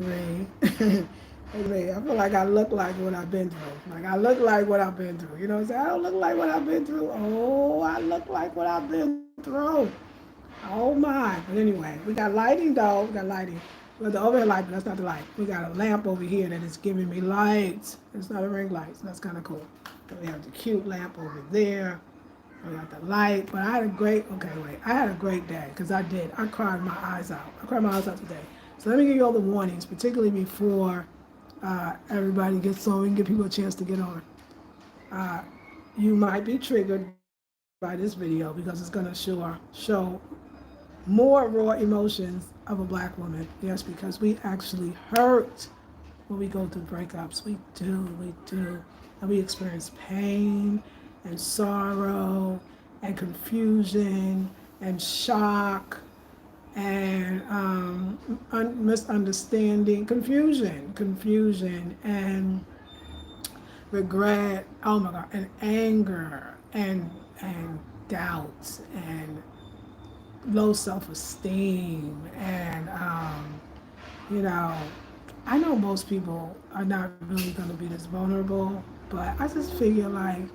I feel like I look like what I've been through. Like I look like what I've been through. You know what I'm saying? I don't look like what I've been through. Oh, I look like what I've been through. Oh my. But anyway, we got lighting though. We got lighting. Well, the overhead light, but that's not the light. We got a lamp over here that is giving me light. It's not a ring light, so that's kind of cool. So we have the cute lamp over there. I got the light, but I had a great, okay, wait, I had a great day because I did. I cried my eyes out. I cried my eyes out today. So let me give you all the warnings, particularly before everybody gets on and give people a chance to get on. Uh, you might be triggered by this video because it's going to show more raw emotions of a black woman. Yes, because we actually hurt when we go through breakups. We do. And we experience pain and sorrow and confusion and shock and misunderstanding, confusion and regret. Oh my God, and anger and doubts and low self-esteem and you know, I know most people are not really going to be this vulnerable, but I just figure like,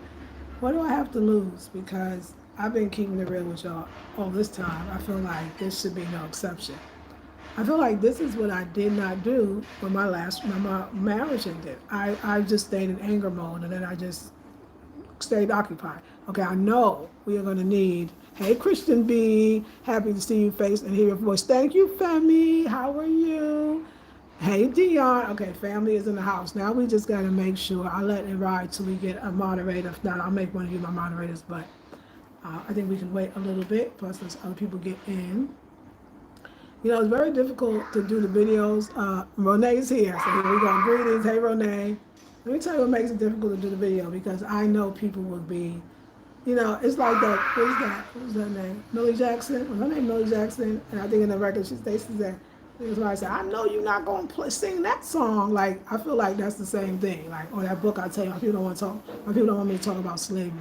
what do I have to lose? Because I've been keeping it real with y'all all this time. I feel like this should be no exception. I feel like this is what I did not do when my marriage ended. I just stayed in anger mode and then I just stayed occupied. Okay, I know we are going to need, hey, Christian B, happy to see your face and hear your voice. Thank you, Femi. How are you? Hey, Dion. Okay, family is in the house. Now we just got to make sure. I'll let it ride till we get a moderator. If not, I'll make one of you my moderators. But I think we can wait a little bit, plus as other people get in. You know, it's very difficult to do the videos. Renee's here, so here we go. Greetings. Hey, Renee. Let me tell you what makes it difficult to do the video because I know people will be, you know, it's like that. Who's that? Who's that name? Millie Jackson. Was her name Millie Jackson? And I think in the record she states that. That's why I said, I know you're not going to sing that song. Like, I feel like that's the same thing. Like, or that book I tell you, people don't want to talk, people don't want me to talk about slavery.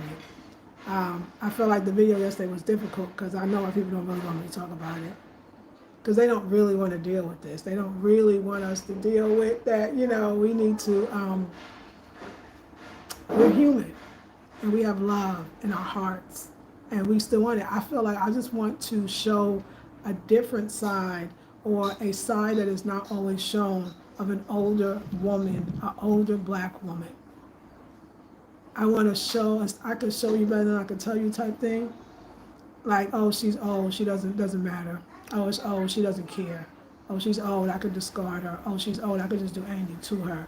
I feel like the video yesterday was difficult because I know why people don't really want me to talk about it because they don't really want to deal with this. They don't really want us to deal with that. You know, we need to, we're human and we have love in our hearts and we still want it. I feel like I just want to show a different side or a side that is not always shown of an older woman, an older black woman. I want to show, I can show you better than I can tell you type thing. Like, oh, she's old, she doesn't matter. Oh, it's old, she doesn't care. Oh, she's old, I could discard her. Oh, she's old, I could just do anything to her.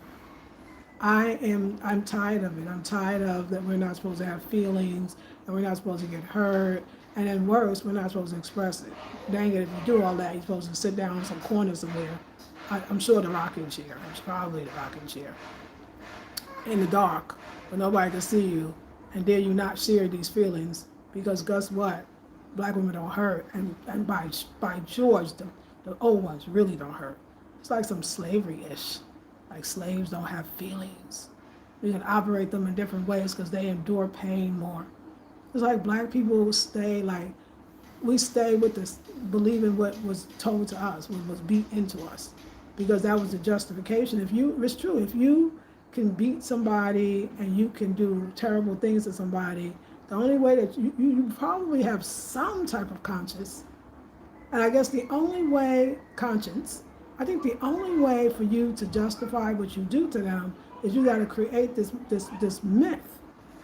I'm tired of it. I'm tired of that we're not supposed to have feelings and we're not supposed to get hurt. And then worse, we're not supposed to express it. Dang it, if you do all that, you're supposed to sit down in some corner somewhere. I'm sure the rocking chair. It's probably the rocking chair. In the dark, where nobody can see you, and dare you not share these feelings, because guess what? Black women don't hurt, and by George, the old ones really don't hurt. It's like some slavery-ish. Like slaves don't have feelings. We can operate them in different ways because they endure pain more. It's like black people stay like, we stay with this, believing what was told to us, what was beat into us, because that was the justification. It's true, if you can beat somebody and you can do terrible things to somebody, the only way that you probably have some type of conscience. And I guess the only way, conscience, I think the only way for you to justify what you do to them is you got to create this myth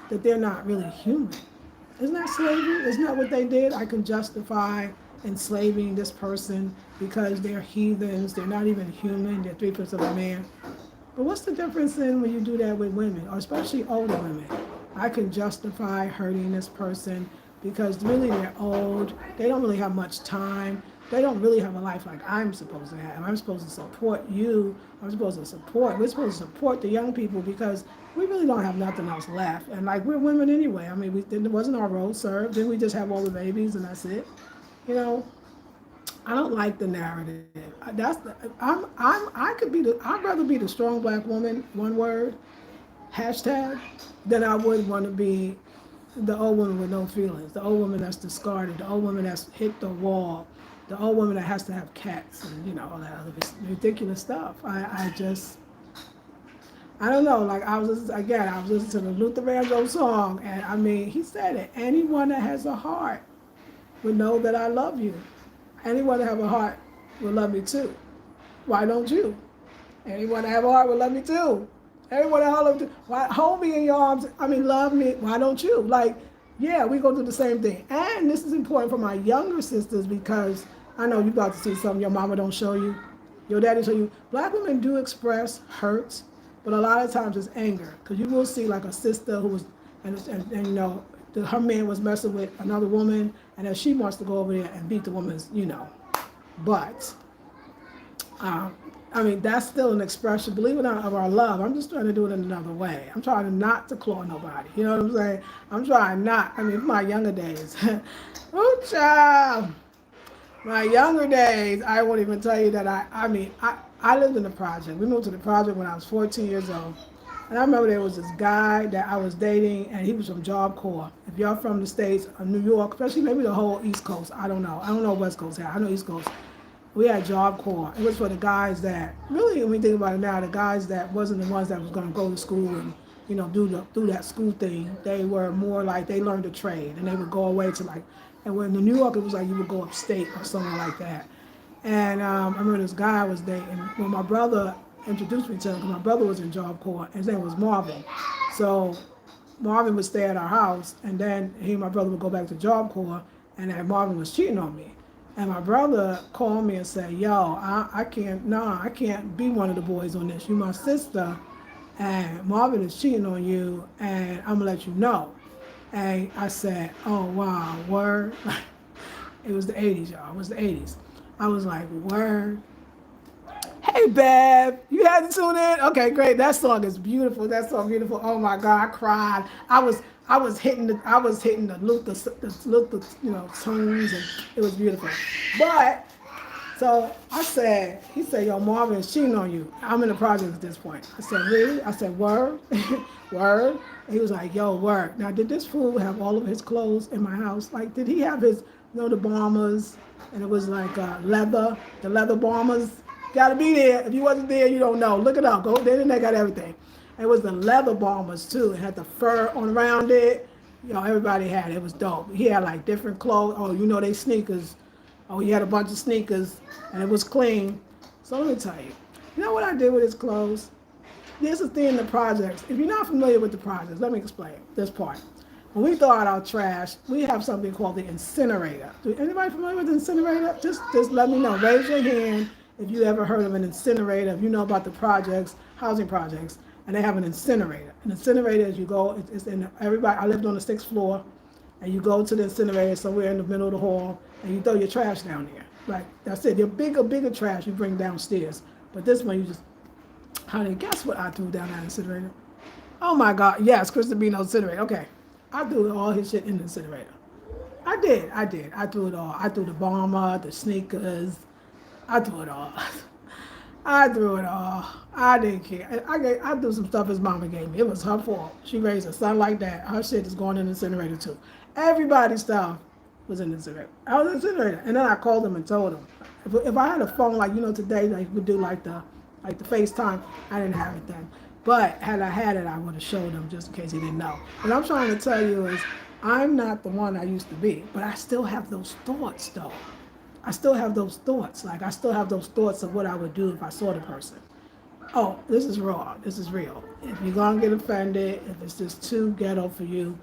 that they're not really human. Isn't that slavery? Isn't that what they did? I can justify enslaving this person because they're heathens, they're not even human, they're three-fifths of a man. But what's the difference in when you do that with women, or especially older women? I can justify hurting this person because really they're old, they don't really have much time, they don't really have a life like I'm supposed to have. I'm supposed to support you, we're supposed to support the young people because we really don't have nothing else left. And like we're women anyway, I mean, it wasn't our role served, didn't we just have all the babies and that's it? You know, I don't like the narrative. I could be I'd rather be the strong black woman, one word, hashtag, than I would want to be the old woman with no feelings, the old woman that's discarded, the old woman that's hit the wall, the old woman that has to have cats and, you know, all that other ridiculous stuff. I don't know, like I was listening to the Luther Vandross song, and I mean, he said it. Anyone that has a heart will know that I love you. Anyone that have a heart will love me too. Why don't you? Anyone that have a heart will love me too. Everyone that hold me in your arms, I mean, love me. Why don't you? Like, yeah, we go through the same thing. And this is important for my younger sisters because I know you about to see something your mama don't show you, your daddy show you. Black women do express hurts, but a lot of times it's anger. Because you will see like a sister who was, and you know, her man was messing with another woman, and then she wants to go over there and beat the woman's, you know, butt. I mean, that's still an expression, believe it or not, of our love. I'm just trying to do it in another way. I'm trying not to claw nobody. You know what I'm saying? I'm trying not. I mean, my younger days. Oh, child. My younger days, I won't even tell you that I lived in the project. We moved to the project when I was 14 years old. And I remember there was this guy that I was dating, and he was from Job Corps. If y'all from the States or New York, especially maybe the whole East Coast, I don't know. I don't know West Coast here. I know East Coast. We had Job Corps. It was for the guys that, really, when we think about it now, the guys that wasn't the ones that was going to go to school and, you know, do that school thing. They were more like they learned a trade, and they would go away to like, and when in New York, it was like you would go upstate or something like that. And I remember this guy I was dating. When my brother introduced me to him, because my brother was in Job Corps, and his name was Marvin. So Marvin would stay at our house, and then he and my brother would go back to Job Corps, and then Marvin was cheating on me. And my brother called me and said, yo, I can't be one of the boys on this. You my sister, and Marvin is cheating on you, and I'm gonna let you know. And I said, oh, wow, word. It was the 80s, y'all. It was the 80s. I was like, word. Hey, babe, you had to tune in? Okay, great. That song is beautiful. That song beautiful. Oh my God, I cried. I was hitting the Luther, you know, tones, and it was beautiful. But so he said, yo, Marvin is cheating on you. I'm in the project at this point. I said, really? I said, word, word. And he was like, yo, word. Now, did this fool have all of his clothes in my house? Like, did he have his, you know, the bombers, and it was like the leather bombers. Gotta be there. If you wasn't there, you don't know. Look it up. Go there, and they got everything. It was the leather bombers too. It had the fur on around it. You know, everybody had it. It was dope. He had like different clothes. Oh, you know, they sneakers. Oh, he had a bunch of sneakers, and it was clean. So let me tell you. You know what I did with his clothes? There's a thing in the projects. If you're not familiar with the projects, let me explain this part. When we throw out our trash, we have something called the incinerator. Anybody familiar with the incinerator? Just let me know. Raise your hand if you ever heard of an incinerator, if you know about the projects, housing projects, and they have an incinerator. An incinerator is you go, it's in everybody, I lived on the 6th floor, and you go to the incinerator somewhere in the middle of the hall, and you throw your trash down there. Like, that's it. The bigger trash you bring downstairs. But this one, you just, honey, guess what I threw down that incinerator? Oh my God, yes, Christabino incinerator. Okay, I threw all his shit in the incinerator. I did. I threw it all. I threw the bomber, the sneakers. I threw it all. I didn't care. I threw some stuff his mama gave me. It was her fault. She raised a son like that. Her shit is going in the incinerator too. Everybody's stuff was in the incinerator. I was in the incinerator. And then I called them and told them. If I had a phone like, you know, today, like we do like the FaceTime, I didn't have it then. But had I had it, I would have showed them just in case he didn't know. What I'm trying to tell you is I'm not the one I used to be, but I still have those thoughts though. I still have those thoughts. Like, I still have those thoughts of what I would do if I saw the person. Oh, this is raw. This is real. If you're going to get offended, if it's just too ghetto for you,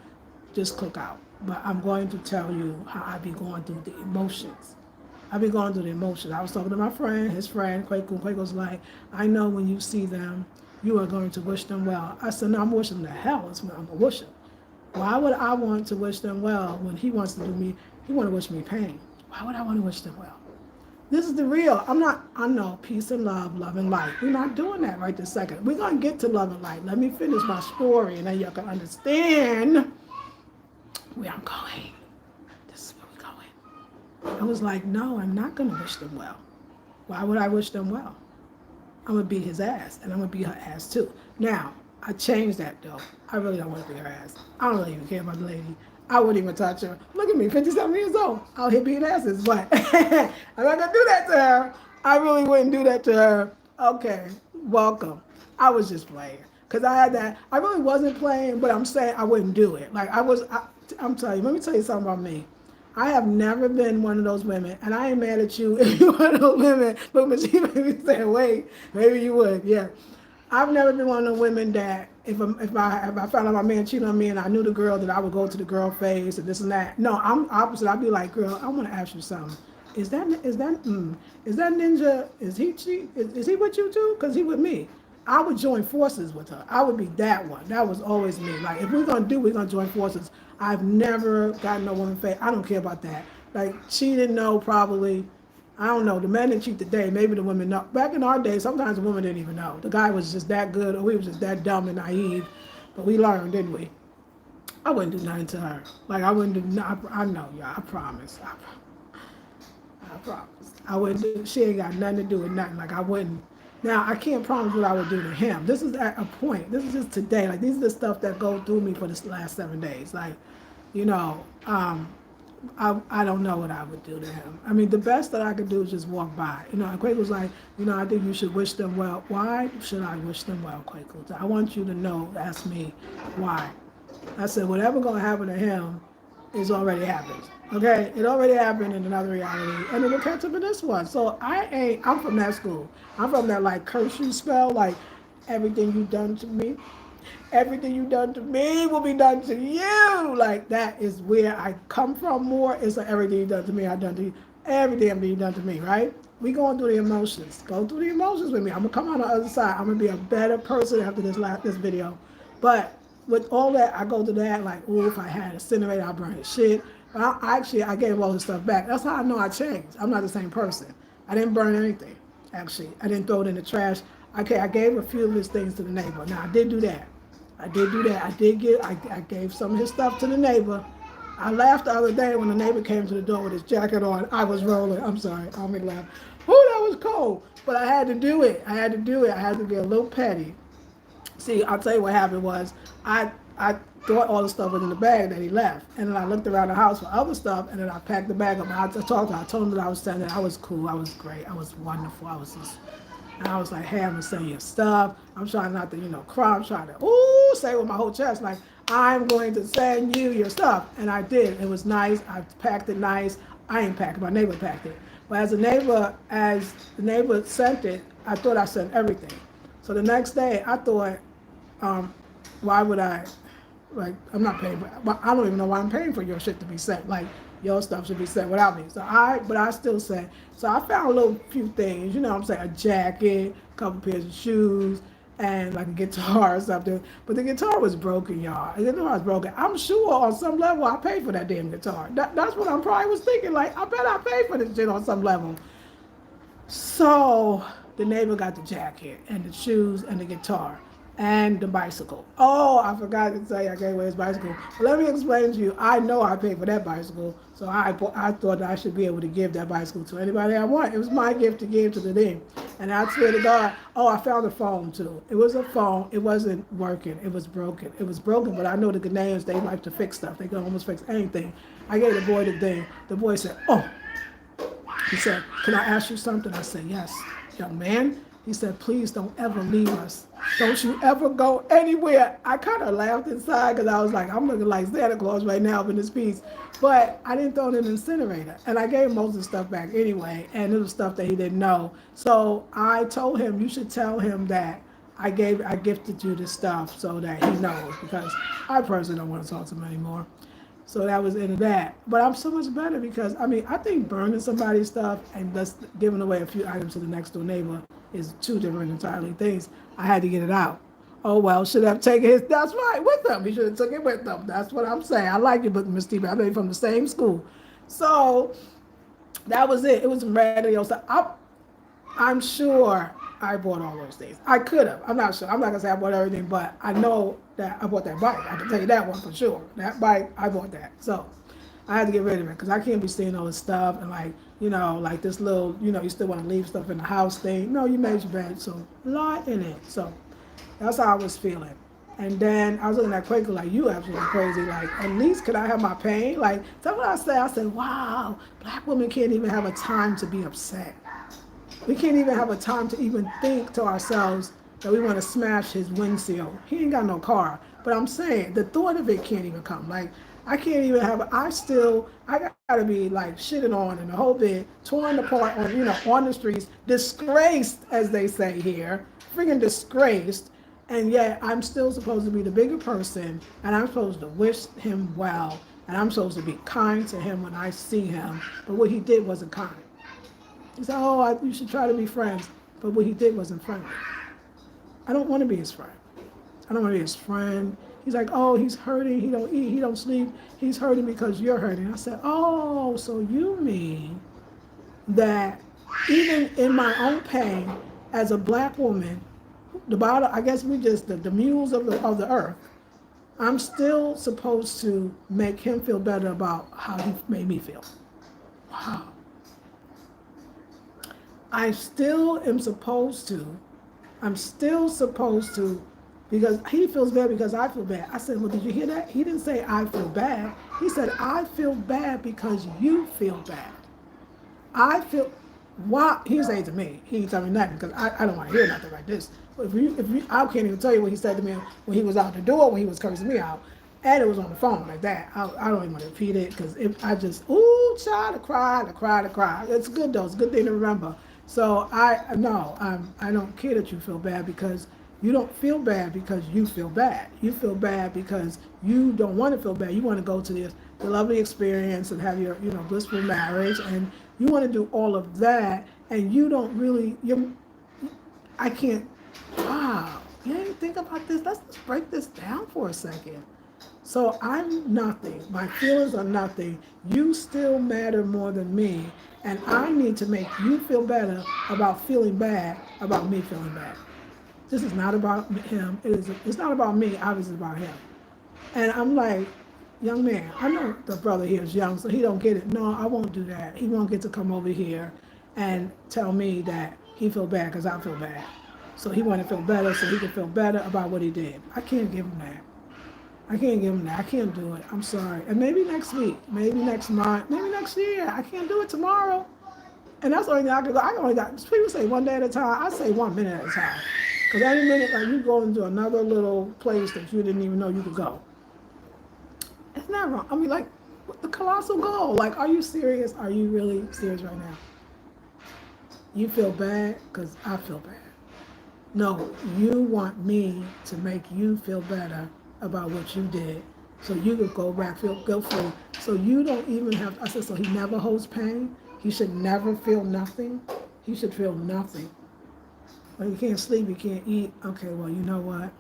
just click out. But I'm going to tell you how I be going through the emotions. I be going through the emotions. I was talking to my friend, his friend, Kwaku. Kwaku's like, I know when you see them, you are going to wish them well. I said, no, I'm wishing them the hell. That's what I'm going to wish them. Why would I want to wish them well when he wants to do me, he want to wish me pain? Why would I want to wish them well? This is the real. I know, peace and love and light. We're not doing that right this second. We're going to get to love and light. Let me finish my story, and then you can understand where I'm going. This is where we're going. I was like, no, I'm not going to wish them well. Why would I wish them well? I'm going to beat his ass, and I'm going to beat her ass too. Now, I changed that, though. I really don't want to beat her ass. I don't really even care about the lady. I wouldn't even touch her. Look at me, 57 years old. I'll hit being asses, but I'm not gonna do that to her. I really wouldn't do that to her. Okay, welcome. I was just playing. Cause I had that, I really wasn't playing, but I'm saying I wouldn't do it. Like I'm telling you, let me tell you something about me. I have never been one of those women, and I ain't mad at you if you're one of those women. Look, but she made me say, wait, maybe you would, yeah. I've never been one of the women that if I found out my man cheated on me and I knew the girl that I would go to the girl face and this and that. No, I'm opposite. I'd be like, girl, I want to ask you something. Is that ninja? Is he cheat? Is he with you too? Cause he with me. I would join forces with her. I would be that one. That was always me. Like if we're gonna join forces. I've never gotten no woman face. I don't care about that. Like she didn't know probably. I don't know. The men didn't cheat today. Maybe the women know. Back in our day, sometimes the women didn't even know. The guy was just that good, or we was just that dumb and naive. But we learned, didn't we? I wouldn't do nothing to her. Like I wouldn't do. I know, y'all. I promise. I promise. I wouldn't do. She ain't got nothing to do with nothing. Like I wouldn't. Now I can't promise what I would do to him. This is at a point. This is just today. Like these are the stuff that go through me for this last 7 days. Like, you know. I don't know what I would do to him. I mean, the best that I could do is just walk by. You know, and Quake was like, you know, I think you should wish them well. Why should I wish them well, Quake? I want you to know, ask me, why. I said, whatever going to happen to him is already happened. Okay? It already happened in another reality, and it will catch up in this one. So I'm from that school. I'm from that, like, curse you spell, like, everything you've done to me. Everything you done to me will be done to you. Like that is where I come from more. It's like everything you done to me, I done to you. Everything you done to me, right? We going through the emotions. Go through the emotions with me. I'm gonna come on the other side. I'm gonna be a better person after this video. But with all that, I go through that like, oh, if I had incinerator, I'd burn his shit. But I gave all this stuff back. That's how I know I changed. I'm not the same person. I didn't burn anything. Actually, I didn't throw it in the trash. Okay, I gave a few of his things to the neighbor. Now I did do that. I gave some of his stuff to the neighbor. I laughed the other day when the neighbor came to the door with his jacket on. I was rolling. I'm sorry. I don't make laugh. Oh, that was cold. But I had to do it. I had to get a little petty. See, I'll tell you what happened was I thought all the stuff was in the bag that he left. And then I looked around the house for other stuff, and then I packed the bag up. I talked to him. I told him that I was sending. I was cool. I was great. I was wonderful. And I was like, hey, I'm gonna send you stuff. I'm trying not to, cry. I'm trying to, say it with my whole chest, like, I'm going to send you your stuff. And I did. It was nice. I packed it nice. I ain't packed it. My neighbor packed it. But as the neighbor sent it, I thought I sent everything. So the next day, I thought, why would I, like, I'm not paying for, I don't even know why I'm paying for your shit to be sent. Like, your stuff should be sent without me. But I still said, so I found a few things, what I'm saying, a jacket, a couple pairs of shoes, and like a guitar or something. But the guitar was broken, y'all. The guitar was broken. I'm sure on some level I paid for that damn guitar. That's what I'm probably was thinking. Like, I bet I paid for this shit on some level. So the neighbor got the jacket and the shoes and the guitar and the bicycle. Oh, I forgot to say I gave away his bicycle. But let me explain to you. I know I paid for that bicycle, so I thought that I should be able to give that bicycle to anybody I want. It was my gift to give to the thing. And I swear to God, I found a phone too. It was a phone. It wasn't working. It was broken. It was broken, but I know the Ghanaians, they like to fix stuff. They can almost fix anything. I gave the boy the thing. The boy said, oh. He said, can I ask you something? I said, yes, young man. He said, please don't ever leave us. Don't you ever go anywhere. I kind of laughed inside because I was like, I'm looking like Santa Claus right now up in this piece. But I didn't throw it in an incinerator. And I gave most of the stuff back anyway. And it was stuff that he didn't know. So I told him, you should tell him that I gifted you this stuff so that he knows. Because I personally don't want to talk to him anymore. So that was into that. But I'm so much better because, I think burning somebody's stuff and just giving away a few items to the next door neighbor is two different entirely things. I had to get it out. Oh, well, should have taken his, that's right, with him. He should have took it with him. That's what I'm saying. I like you, but Miss Stevie, I know you're from the same school. So that was it. It was some radio stuff. I'm sure I bought all those things. I could have. I'm not sure. I'm not going to say I bought everything, but I know that I bought that bike. I can tell you that one for sure. That bike, I bought that. So I had to get rid of it because I can't be seeing all this stuff and like this little, you still want to leave stuff in the house thing. No, you made your bed, so lie in it. So that's how I was feeling. And then I was looking at Quaker like, you absolutely crazy. Like, at least could I have my pain? Like, that's what I said. I said, wow, black women can't even have a time to be upset. We can't even have a time to even think to ourselves that we want to smash his windshield. He ain't got no car. But I'm saying the thought of it can't even come. Like, I can't even have, I gotta be like shitted on and the whole bit, torn apart on, on the streets, disgraced, as they say here, freaking disgraced. And yet I'm still supposed to be the bigger person and I'm supposed to wish him well and I'm supposed to be kind to him when I see him. But what he did wasn't kind. He said, oh, you should try to be friends. But what he did wasn't friendly. I don't want to be his friend. I don't want to be his friend. He's like, oh, he's hurting. He don't eat. He don't sleep. He's hurting because you're hurting. I said, oh, so you mean that even in my own pain, as a black woman, the bottom, I guess we just the mules of the earth, I'm still supposed to make him feel better about how he made me feel. Wow. I'm still supposed to, because he feels bad because I feel bad. I said, well, did you hear that? He didn't say I feel bad. He said, I feel bad because you feel bad. I feel, why? He didn't say it to me. He didn't tell me nothing because I don't want to hear nothing like this. If you, I can't even tell you what he said to me when he was out the door, when he was cursing me out. And it was on the phone like that. I don't even want to repeat it because I just, ooh, child, to cry. It's good though. It's a good thing to remember. So I don't care that you feel bad because you don't feel bad because you feel bad. You feel bad because you don't want to feel bad. You want to go to the lovely experience and have your blissful marriage, and you want to do all of that, and you don't really. I can't. Wow, you didn't think about this. Let's just break this down for a second. So I'm nothing. My feelings are nothing. You still matter more than me. And I need to make you feel better about feeling bad about me feeling bad. This is not about him. It's not about me. Obviously, it's about him. And I'm like, young man, I know the brother here is young, so he don't get it. No, I won't do that. He won't get to come over here and tell me that he feel bad because I feel bad. So he want to feel better so he can feel better about what he did. I can't give him that. I can't give him that. I can't do it. I'm sorry. And maybe next week, maybe next month, maybe next year. I can't do it tomorrow. And that's the only thing I can go. I only got, people say one day at a time. I say 1 minute at a time. Because any minute, like, you go into another little place that you didn't even know you could go. It's not wrong. I mean, like, the colossal goal. Like, are you serious? Are you really serious right now? You feel bad because I feel bad. No, you want me to make you feel better about what you did, so you could go back, go free. So you don't even have, I said, so he never holds pain? He should never feel nothing? He should feel nothing. Well, you can't sleep, you can't eat. Okay, well, you know what?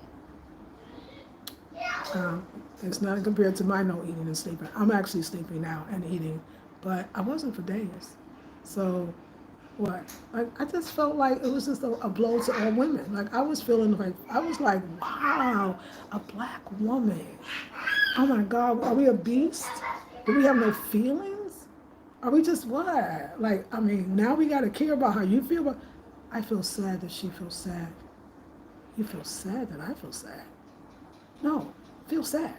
It's not compared to my no eating and sleeping. I'm actually sleeping now and eating, but I wasn't for days. So what? I just felt like it was just a blow to all women. Like I was feeling like, I was like, wow, a black woman. Oh my God, are we a beast? Do we have no feelings? Are we just what? Like, I mean, now we got to care about how you feel, but I feel sad that she feels sad. You feel sad that I feel sad. No, feel sad.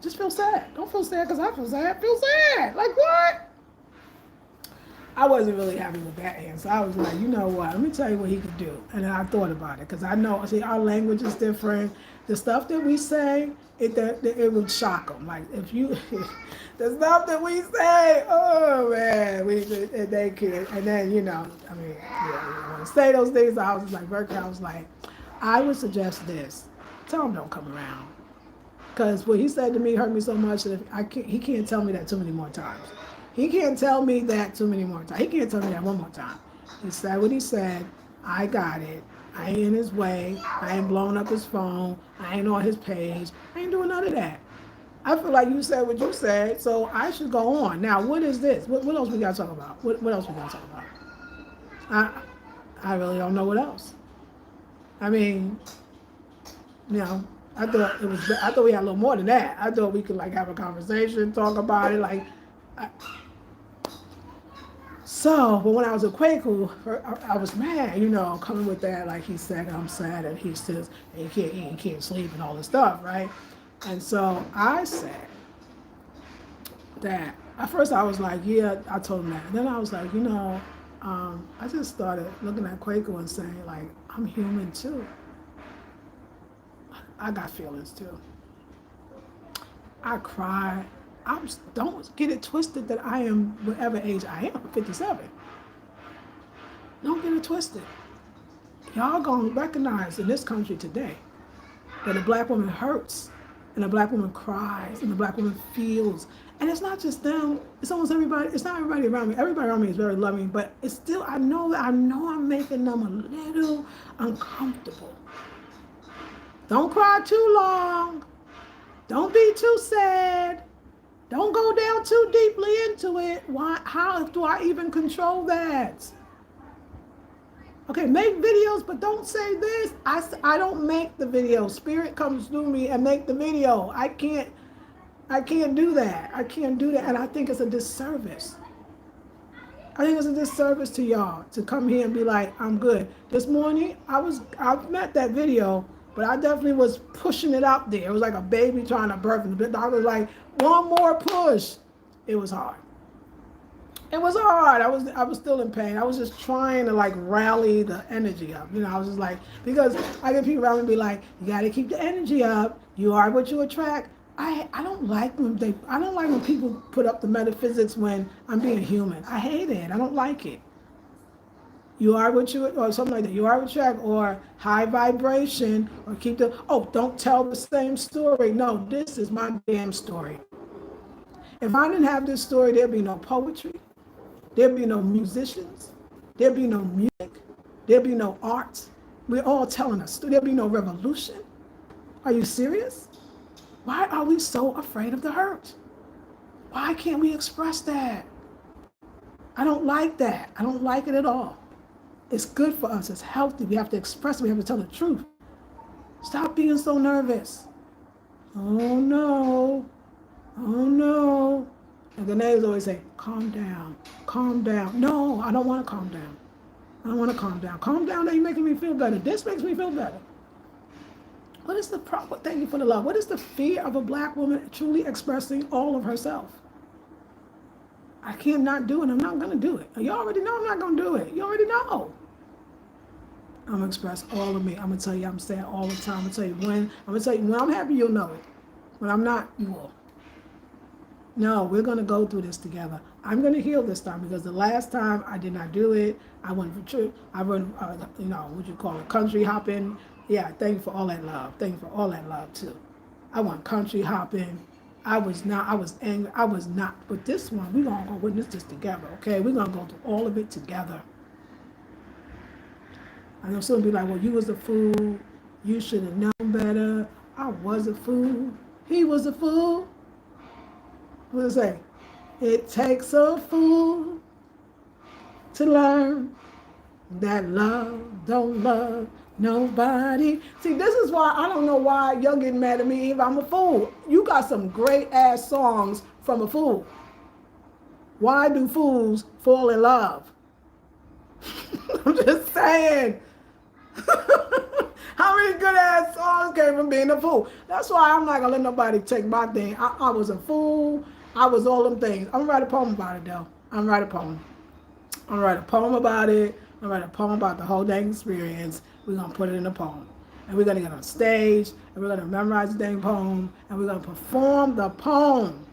Just feel sad. Don't feel sad because I feel sad. Feel sad. Like what? I wasn't really happy with that answer. I was like, you know what? Let me tell you what he could do. And then I thought about it because I know, see, our language is different. The stuff that we say, it would shock them. Like if you, the stuff that we say, oh man, they can't. And then I mean, yeah, when I say those things, I was like, I was like, I would suggest this: tell him don't come around, because what he said to me hurt me so much that he can't tell me that too many more times. He can't tell me that too many more times. He can't tell me that one more time. He said what he said. I got it. I ain't in his way. I ain't blowing up his phone. I ain't on his page. I ain't doing none of that. I feel like you said what you said, so I should go on. Now, what is this? What else we got to talk about? What else we got to talk about? I really don't know what else. I mean, I thought we had a little more than that. I thought we could like have a conversation, talk about it, like. So, but when I was a Quaker, I was mad, coming with that, like he said, I'm sad, and he says, and he can't eat, he can't sleep, and all this stuff, right? And so I said that, at first I was like, yeah, I told him that. And then I was like, I just started looking at Quaker and saying, like, I'm human too. I got feelings too. I cry. Don't get it twisted that I am whatever age I am, 57. Don't get it twisted. Y'all gonna recognize in this country today that a black woman hurts and a black woman cries and a black woman feels. And it's not just them, it's almost everybody, it's not everybody around me. Everybody around me is very loving, but it's still, I know I'm making them a little uncomfortable. Don't cry too long. Don't be too sad. Don't go down too deeply into it. Why? How do I even control that? Okay, make videos, but don't say this. I don't make the video. Spirit comes through me and make the video. I can't do that. I can't do that. And I think it's a disservice. I think it's a disservice to y'all to come here and be like, I'm good. This morning, I met that video, but I definitely was pushing it out there. It was like a baby trying to birth. And the doctor was like, one more push. It was hard. It was hard. I was still in pain. I was just trying to like rally the energy up. I was just like, because I get people around me be like, you got to keep the energy up. You are what you attract. I don't like when people put up the metaphysics when I'm being human. I hate it. I don't like it. You are what you, or something like that. You are what you attract, or high vibration, or don't tell the same story. No, this is my damn story. If I didn't have this story, there'd be no poetry. There'd be no musicians. There'd be no music. There'd be no art. We're all telling us. There'd be no revolution. Are you serious? Why are we so afraid of the hurt? Why can't we express that? I don't like that. I don't like it at all. It's good for us. It's healthy. We have to express it. We have to tell the truth. Stop being so nervous. Oh no. Oh no. And the names always say, calm down. Calm down. No, I don't want to calm down. I don't want to calm down. Calm down, now you're making me feel better. This makes me feel better. What is the problem? Thank you for the love. What is the fear of a black woman truly expressing all of herself? I can't not do it. I'm not going to do it. You already know I'm not going to do it. You already know. I'm going to express all of me. I'm going to tell you I'm sad all the time. I'm going to tell you when I'm happy, you'll know it. When I'm not, you will. No, we're going to go through this together. I'm going to heal this time because the last time I did not do it. I went for trip. I went, what you call it, country hopping. Yeah, thank you for all that love. Thank you for all that love too. I went country hopping. I was angry. I was not. But this one, we're going to go witness this together, okay? We're going to go through all of it together. I know someone be like, well, you was a fool. You should have known better. I was a fool. He was a fool. What does it say? It takes a fool to learn that love don't love nobody. See, this is why I don't know why you're getting mad at me if I'm a fool. You got some great ass songs from a fool. Why do fools fall in love? I'm just saying. How many good ass songs came from being a fool? That's why I'm not gonna let nobody take my thing. I was a fool. I was all them things. I'm gonna write a poem about it though. I'm gonna write a poem. I'm gonna write a poem about it. I'm gonna write a poem about the whole dang experience. We're gonna put it in a poem. And we're gonna get on stage and we're gonna memorize the dang poem and we're gonna perform the poem.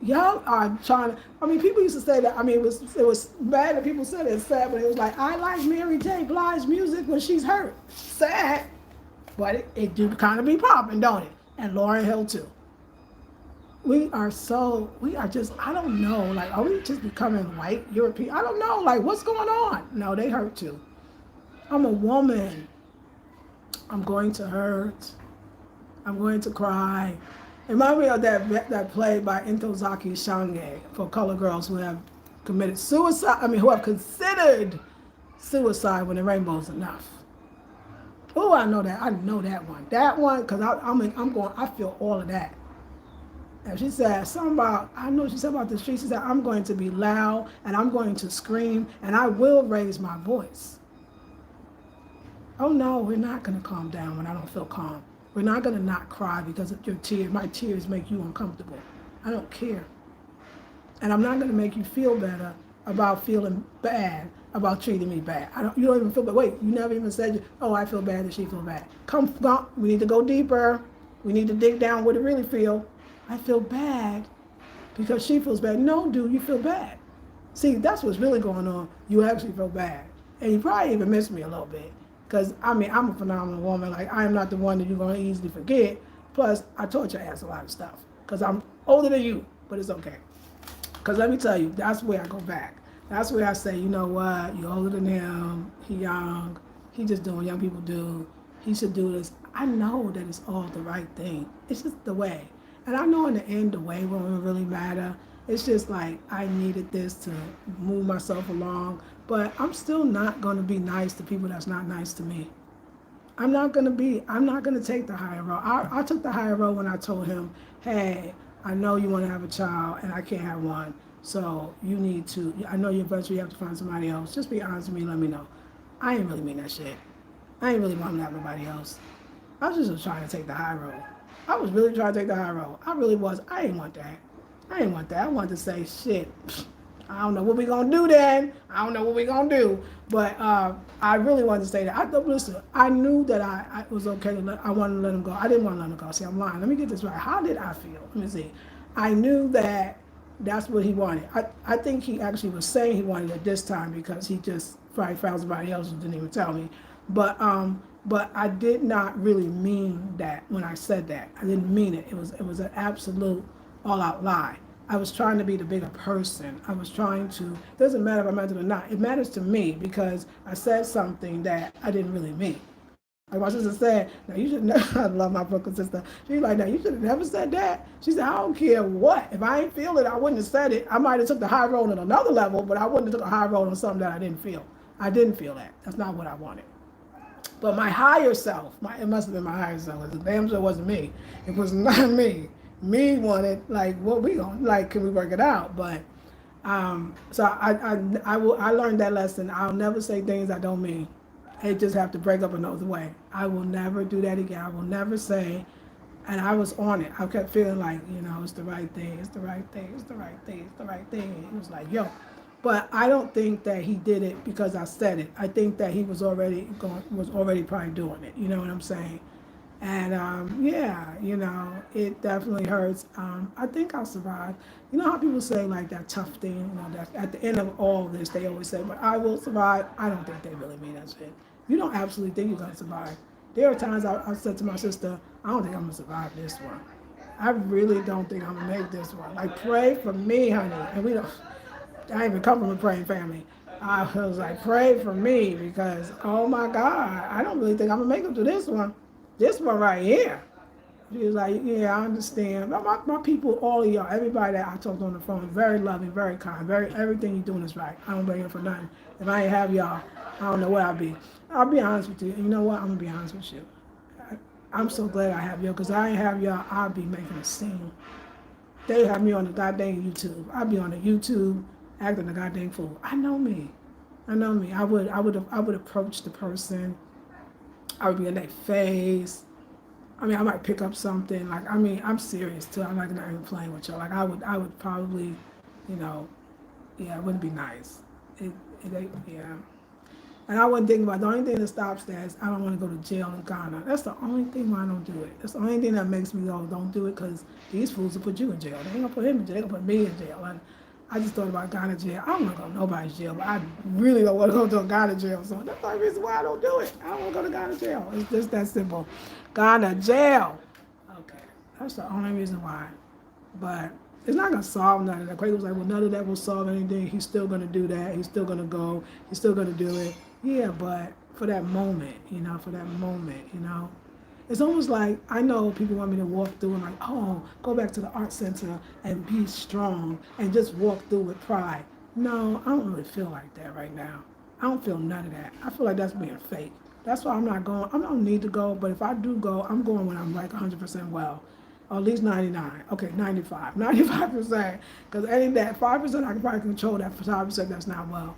Y'all are trying to, people used to say that, it was bad that people said it's sad, but it was like, I like Mary J. Blige's music when she's hurt. Sad, but it do kind of be popping, don't it? And Lauryn Hill too. We are just, I don't know, like, are we just becoming white European? I don't know, like, what's going on? No, they hurt too. I'm a woman. I'm going to hurt. I'm going to cry. It reminds me of that play by Ntozake Shange for colored girls who have committed suicide, who have considered suicide when the rainbow's enough. Oh, I know that. I know that one. That one, because I feel all of that. And she said something about, I know she said about the street, she said, I'm going to be loud and I'm going to scream and I will raise my voice. Oh no, we're not going to calm down when I don't feel calm. We're not going to not cry because of your tears. My tears make you uncomfortable. I don't care. And I'm not going to make you feel better about feeling bad about treating me bad. You don't even feel bad. Wait, you never even said, oh, I feel bad that she feel bad. Come, we need to go deeper. We need to dig down what it really feel. I feel bad because she feels bad. No, dude, you feel bad. See, that's what's really going on. You actually feel bad. And you probably even miss me a little bit. Because, I mean, I'm a phenomenal woman. Like, I am not the one that you're going to easily forget. Plus, I taught your ass a lot of stuff. Because I'm older than you, but it's okay. Because let me tell you, that's where I go back. That's where I say, you know what, you're older than him, he young, he just doing what young people do, he should do this. I know that it's all the right thing. It's just the way. And I know in the end, the way won't really matter. It's just like I needed this to move myself along. But I'm still not going to be nice to people that's not nice to me. I'm not going to take the higher road. I took the higher road when I told him, hey, I know you want to have a child and I can't have one. So you need to, I know you eventually have to find somebody else. Just be honest with me, let me know. I ain't really mean that shit. I ain't really want to have nobody else. I was just trying to take the high road. I was really trying to take the high road. I really was. I ain't want that. I wanted to say, shit, I don't know what we gonna do then. I don't know what we gonna do. But I really wanted to say that. Listen, I knew that I was okay to I wanted to let him go. I didn't want to let him go. See, I'm lying. Let me get this right. How did I feel? Let me see. I knew that that's what he wanted. I think he actually was saying he wanted it this time because he just probably found somebody else who didn't even tell me. But I did not really mean that when I said that. I didn't mean it. It was an absolute all out lie. I was trying to be the bigger person. I was trying to, it doesn't matter if I meant it or not. It matters to me because I said something that I didn't really mean. Like my sister said, now you should never, I love my Brooklyn sister. She's like, now you should have never said that. She said, I don't care what. If I ain't feel it, I wouldn't have said it. I might have took the high road on another level, but I wouldn't have took a high road on something that I didn't feel. I didn't feel that. That's not what I wanted. But my higher self, it must have been my higher self. It damn sure wasn't me. It was not me. Me wanted, like, what we gonna, like, can we work it out? But, so I learned that lesson. I'll never say things I don't mean. I just have to break up another way. I will never do that again. I will never say, and I was on it. I kept feeling like, it's the right thing, it's the right thing, it's the right thing, it's the right thing. It was like, yo. But I don't think that he did it because I said it. I think that he was already probably doing it. You know what I'm saying? And yeah, it definitely hurts. I think I'll survive. You know how people say like that tough thing, that at the end of all this, they always say, but I will survive. I don't think they really mean that shit. You don't absolutely think you're going to survive. There are times I said to my sister, I don't think I'm going to survive this one. I really don't think I'm going to make this one. Like, pray for me, honey. And I even come from a praying family. I was like, pray for me because, oh my God, I don't really think I'm going to make it to this one. This one right here. She was like, yeah, I understand. My people, all of y'all, everybody that I talked on the phone, very loving, very kind, everything you're doing is right. I don't blame you for nothing. If I ain't have y'all, I don't know where I'd be. I'll be honest with you. You know what? I'm going to be honest with you. I'm so glad I have y'all because I ain't have y'all, I'll be making a scene. They have me on the goddamn YouTube. I'll be on the YouTube acting a goddamn fool. I know me. I would approach the person. I would be in their face. I mean, I might pick up something. Like, I mean, I'm serious too. I'm not even playing with y'all. Like, I would probably, yeah, it wouldn't be nice. Yeah. And I wasn't thinking about the only thing that stops that is I don't want to go to jail in Ghana. That's the only thing why I don't do it. That's the only thing that makes me go, don't do it, because these fools will put you in jail. They ain't gonna put him in jail. They gonna put me in jail. And I just thought about Ghana jail. I don't want to go to nobody's jail, but I really don't want to go to a Ghana jail. So that's the only reason why I don't do it. I don't want to go to Ghana jail. It's just that simple. Ghana jail. Okay, that's the only reason why. But it's not going to solve none of that. Quake was like, well, none of that will solve anything. He's still going to do that. He's still going to go. He's still going to do it. Yeah, but for that moment, It's almost like, I know people want me to walk through and like, oh, go back to the art center and be strong and just walk through with pride. No, I don't really feel like that right now. I don't feel none of that. I feel like that's being fake. That's why I'm not going. I don't need to go, but if I do go, I'm going when I'm like 100% well. or at least 99. Okay, 95. 95%. Because any that 5% I can probably control that 5% that's not well.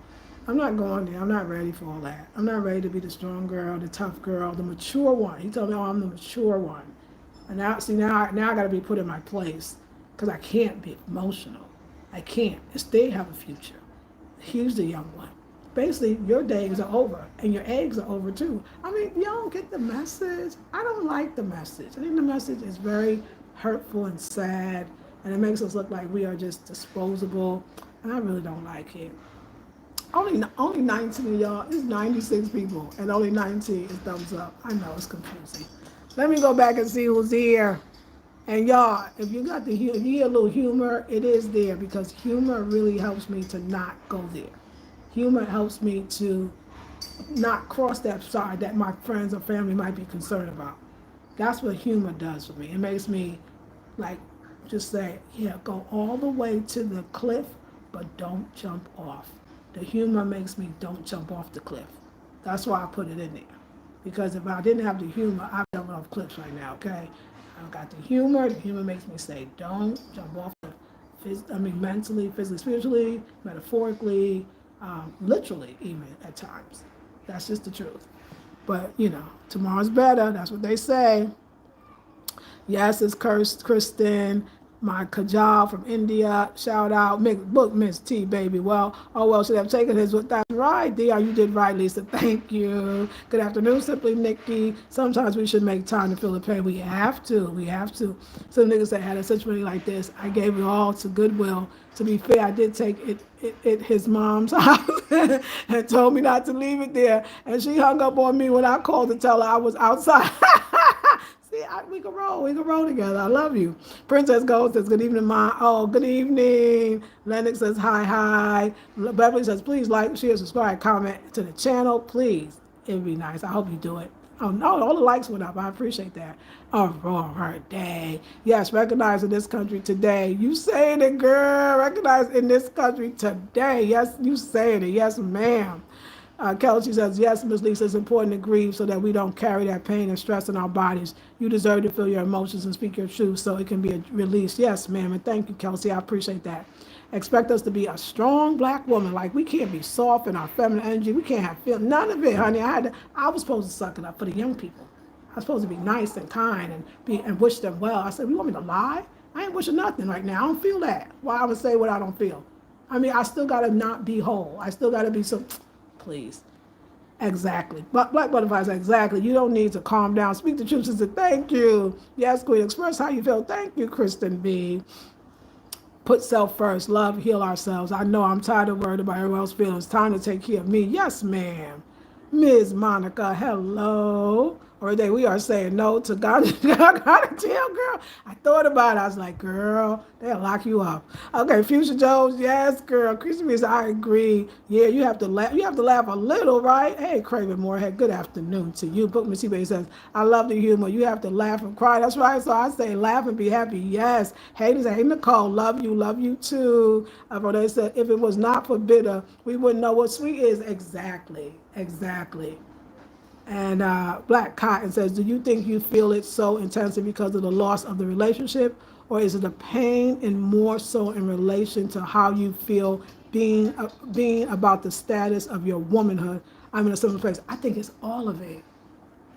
I'm not going there. I'm not ready for all that. I'm not ready to be the strong girl, the tough girl, the mature one. He told me, oh, I'm the mature one. And now, see, now I got to be put in my place because I can't be emotional. I can't. They have a future. He's the young one. Basically, your days are over and your eggs are over too. I mean, you don't get the message. I don't like the message. I think the message is very hurtful and sad, and it makes us look like we are just disposable, and I really don't like it. Only 19 of y'all, it's 96 people, and only 19 is thumbs up. I know it's confusing. Let me go back and see who's here. And y'all, if you got if you hear a little humor, it is there because humor really helps me to not go there. Humor helps me to not cross that side that my friends or family might be concerned about. That's what humor does for me. It makes me like just say, yeah, go all the way to the cliff, but don't jump off. The humor makes me don't jump off the cliff. That's why I put it in there. Because if I didn't have the humor, I'd be jumping off cliffs right now, okay? I've got the humor. The humor makes me say, don't jump off the mentally, physically, spiritually, metaphorically, literally even at times. That's just the truth. But, tomorrow's better. That's what they say. Yes, it's cursed, Kristen. My Kajal from India, shout out, book Miss T, baby. Well, should have taken his. That's right, DR, you did right, Lisa. Thank you. Good afternoon, Simply Nikki. Sometimes we should make time to feel the pain. We have to. Some niggas that had a situation like this, I gave it all to Goodwill. To be fair, I did take it his mom's house and told me not to leave it there. And she hung up on me when I called to tell her I was outside. See, we can roll together. I love you. Princess Gold says, good evening, Ma. Oh, good evening. Lennox says, hi. Beverly says, please like, share, subscribe, comment to the channel, please. It would be nice. I hope you do it. Oh, no, all the likes went up. I appreciate that. Aurora Day. Yes, recognize in this country today. You saying it, girl. Recognize in this country today. Yes, you saying it. Yes, ma'am. Kelsey says, yes, Ms. Lisa, it's important to grieve so that we don't carry that pain and stress in our bodies. You deserve to feel your emotions and speak your truth so it can be released. Yes, ma'am, and thank you, Kelsey. I appreciate that. Expect us to be a strong black woman. Like, we can't be soft in our feminine energy. We can't have none of it, honey. I was supposed to suck it up for the young people. I was supposed to be nice and kind and wish them well. I said, you want me to lie? I ain't wishing nothing right now. I don't feel that. Why I would say what I don't feel? I mean, I still got to not be whole. I still got to be so... Please. Exactly. Black butterflies, exactly. You don't need to calm down. Speak the truth and say, thank you. Yes, Queen. Express how you feel. Thank you, Kristen B. Put self first. Love, heal ourselves. I know I'm tired of worried about everyone else's feelings. Time to take care of me. Yes, ma'am. Ms. Monica, hello. Or we are saying no to God. God tell, girl. I thought about it. I was like, girl, they'll lock you up. Okay, Future Jones, yes, girl. Christmas, I agree. Yeah, you have to laugh. You have to laugh a little, right? Hey, Craven Moorhead, good afternoon to you. Bookman Seabay says, I love the humor. You have to laugh and cry. That's right. So I say laugh and be happy. Yes. Haters, hey, Nicole, love you too. They said, if it was not for bitter, we wouldn't know what sweet is. Exactly. And Black Cotton says, do you think you feel it so intensely because of the loss of the relationship? Or is it a pain and more so in relation to how you feel being about the status of your womanhood? I'm in a similar place. I think it's all of it.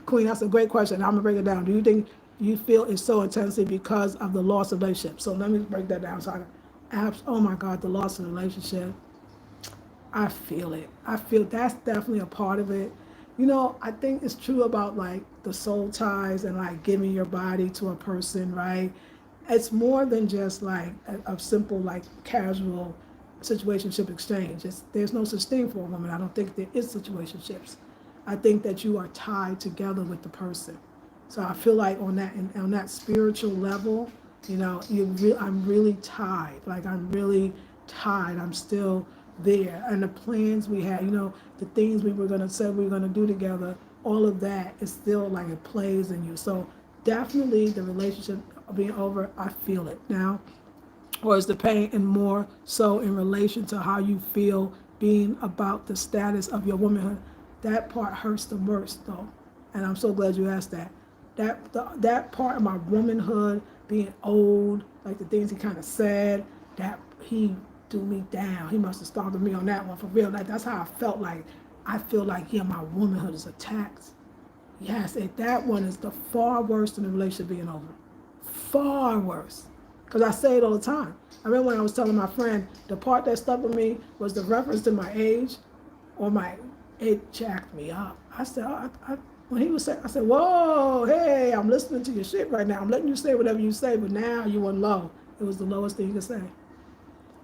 Queen, that's a great question. I'm going to break it down. Do you think you feel it so intensely because of the loss of relationship? So let me break that down. Oh my God, the loss of the relationship. I feel it. I feel that's definitely a part of it. I think it's true about like the soul ties and like giving your body to a person, right? It's more than just like a simple like casual situationship exchange. There's no such thing for a woman. I don't think there is situationships. I think that you are tied together with the person. So I feel like on that spiritual level, I'm really tied. Like I'm really tied. I'm still there, and the plans we had, the things we were going to say we were going to do together, all of that is still like it plays in you. So definitely the relationship being over, I feel it now. Or is the pain and more so in relation to how you feel being about the status of your womanhood? That part hurts the worst though, and I'm so glad you asked that. That part of my womanhood being old, like the things he kind of said, that he threw me down. He must have started me on that one for real. Like that's how I felt like. I feel like, yeah, my womanhood is attacked. Yes, and that one is the far worse than the relationship being over. Far worse. Because I say it all the time. I remember when I was telling my friend, the part that stuck with me was the reference to my age or it jacked me up. I said, when he was saying, I said, whoa, hey, I'm listening to your shit right now. I'm letting you say whatever you say, but now you went low. It was the lowest thing you could say.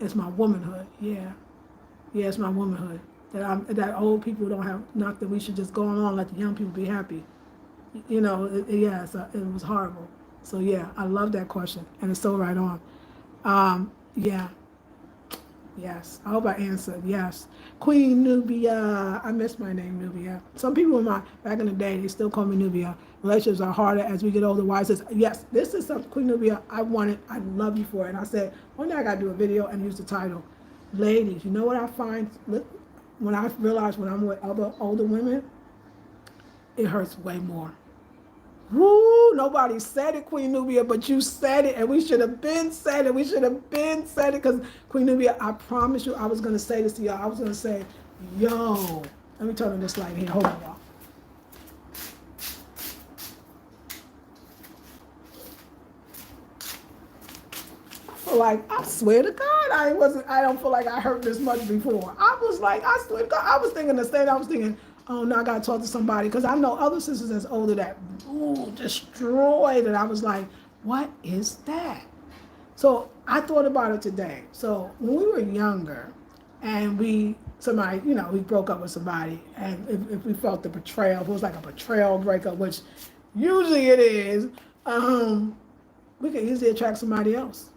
It's my womanhood, yeah. Yeah, it's my womanhood. That old people don't have nothing. We should just go on, let the young people be happy. You know, it was horrible. So yeah, I love that question, and it's so right on. Yeah, yes. I hope I answered. Yes, Queen Nubia. I miss my name, Nubia. Some people back in the day, they still call me Nubia. Relationships are harder as we get older. Why says yes? This is something, Queen Nubia. I love you for it. And I said one day I got to do a video and use the title. Ladies, you know what I find when I realize when I'm with other older women, it hurts way more. Woo! Nobody said it, Queen Nubia, but you said it, and we should have been said it. We should have been said it, because Queen Nubia, I promise you, I was gonna say this to y'all. I was gonna say, yo, let me turn on this light here. Hold on, y'all. Like, I swear to God, I don't feel like I hurt this much before. I was like, I swear to God, I was thinking the same. I was thinking, oh no, I gotta talk to somebody, because I know other sisters that's older that destroyed it. I was like, what is that? So I thought about it today. So when we were younger, and we broke up with somebody, and if we felt the betrayal, if it was like a betrayal breakup, which usually it is, we could easily attract somebody else.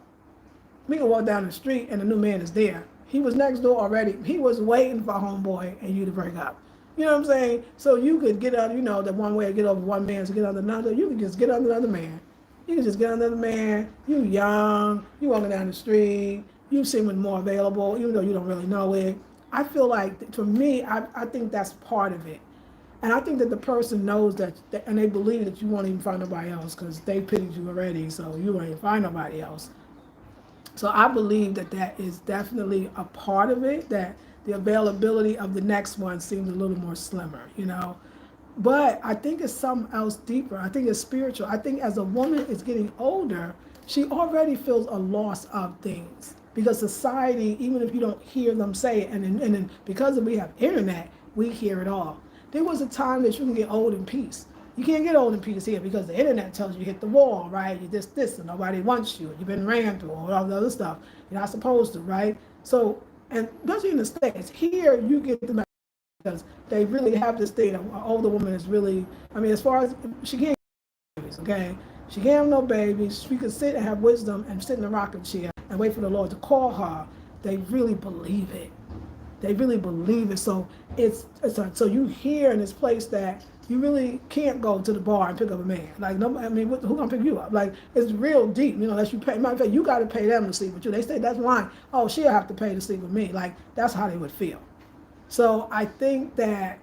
We can walk down the street and the new man is there. He was next door already. He was waiting for homeboy and you to break up. You know what I'm saying? So you could get under, the one way to get over one man is to get under another. You could just get under another man. You can just get under the man. You young. You walking down the street. You seeming more available, even though you don't really know it. I feel like, for me, I think that's part of it. And I think that the person knows that, and they believe that you won't even find nobody else because they pitied you already, so you won't even find nobody else. So I believe that is definitely a part of it, that the availability of the next one seems a little more slimmer, But I think it's something else deeper. I think it's spiritual. I think as a woman is getting older, she already feels a loss of things. Because society, even if you don't hear them say it, and then because we have internet, we hear it all. There was a time that you can get old in peace. You can't get old in peace here because the internet tells you hit the wall, right? You this, and nobody wants you. You've been ran through, all the other stuff. You're not supposed to, right? So, and especially in the States, here you get the message because they really have this thing. An older woman is really, as far as, she can't have babies, okay? She can't have no babies. She can sit and have wisdom and sit in a rocking chair and wait for the Lord to call her. They really believe it. They really believe it. So so you hear in this place that you really can't go to the bar and pick up a man. Like, no, who gonna pick you up? Like, it's real deep, unless you pay. Matter of fact, you gotta pay them to sleep with you. They say that's lying. Oh, she'll have to pay to sleep with me. Like, that's how they would feel. So I think that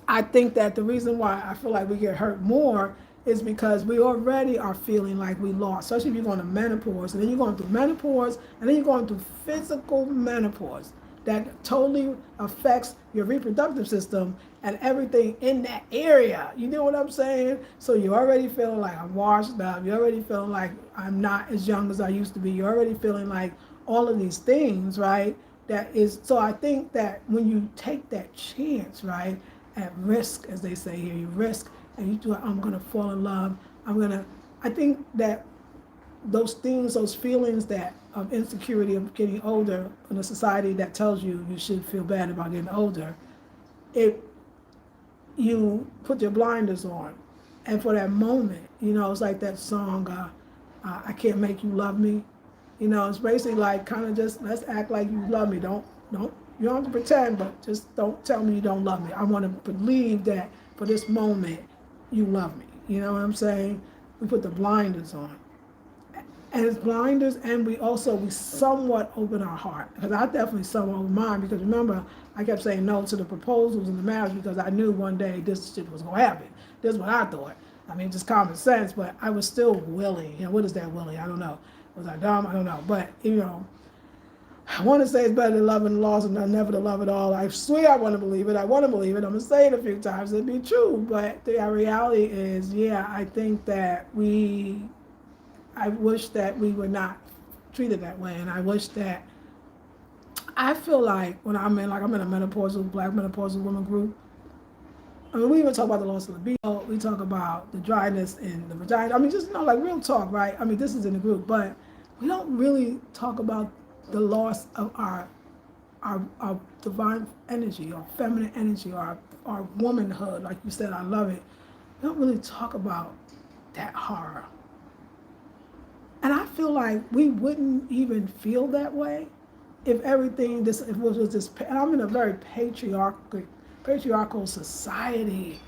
I think that the reason why I feel like we get hurt more is because we already are feeling like we lost, especially if you're going to menopause, and then you're going through menopause, and then you're going through physical menopause that totally affects your reproductive system and everything in that area. You know what I'm saying? So you're already feeling like I'm washed up. You're already feeling like I'm not as young as I used to be. You're already feeling like all of these things, right? So I think that when you take that chance, right, at risk, as they say here, you risk, and you do, I'm going to fall in love. I think that those things, those feelings of insecurity of getting older in a society that tells you you should feel bad about getting older, you put your blinders on. And for that moment, it's like that song, I Can't Make You Love Me. It's basically like, kind of just, let's act like you love me. Don't, you don't have to pretend, but just don't tell me you don't love me. I want to believe that for this moment, you love me. You know what I'm saying? We put the blinders on. And it's blinders, and we somewhat open our heart. Because I definitely somewhat opened mine, because remember, I kept saying no to the proposals and the marriage because I knew one day this shit was going to happen. This is what I thought. I mean, just common sense, but I was still willing. What is that willing? I don't know. Was I dumb? I don't know. But, I want to say it's better to love and loss and never to love at all. I swear I want to believe it. I want to believe it. I'm going to say it a few times. It'd be true. But the reality is, I think that I wish that we were not treated that way. And I wish that, I feel like when I'm in a black menopausal woman group, I mean, we even talk about the loss of libido. We talk about the dryness in the vagina. I mean, just, like real talk, right? I mean, this is in the group, but we don't really talk about the loss of our divine energy, or feminine energy, or our womanhood. Like you said, I love it. We don't really talk about that horror. And I feel like we wouldn't even feel that way if everything, if it was this, and I'm in a very patriarchal society.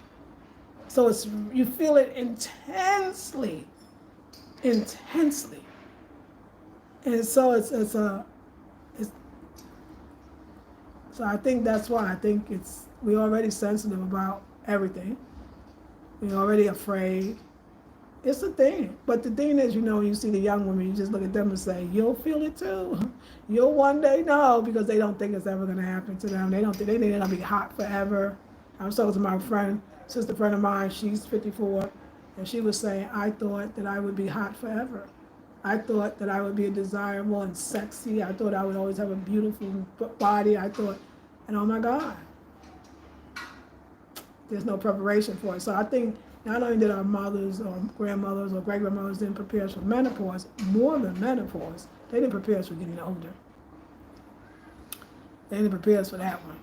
So you feel it intensely. And so so I think that's why I think we're already sensitive about everything. We're already afraid. It's a thing. But the thing is, when you see the young women, you just look at them and say, you'll feel it too. You'll one day know, because they don't think it's ever going to happen to them. They think they're going to be hot forever. I was talking to my sister friend of mine, she's 54, and she was saying, I thought that I would be hot forever. I thought that I would be desirable and sexy. I thought I would always have a beautiful body. And oh my God, there's no preparation for it. So I think not only did our mothers or grandmothers or great-grandmothers didn't prepare us for menopause, more than menopause, they didn't prepare us for getting older. They didn't prepare us for that one.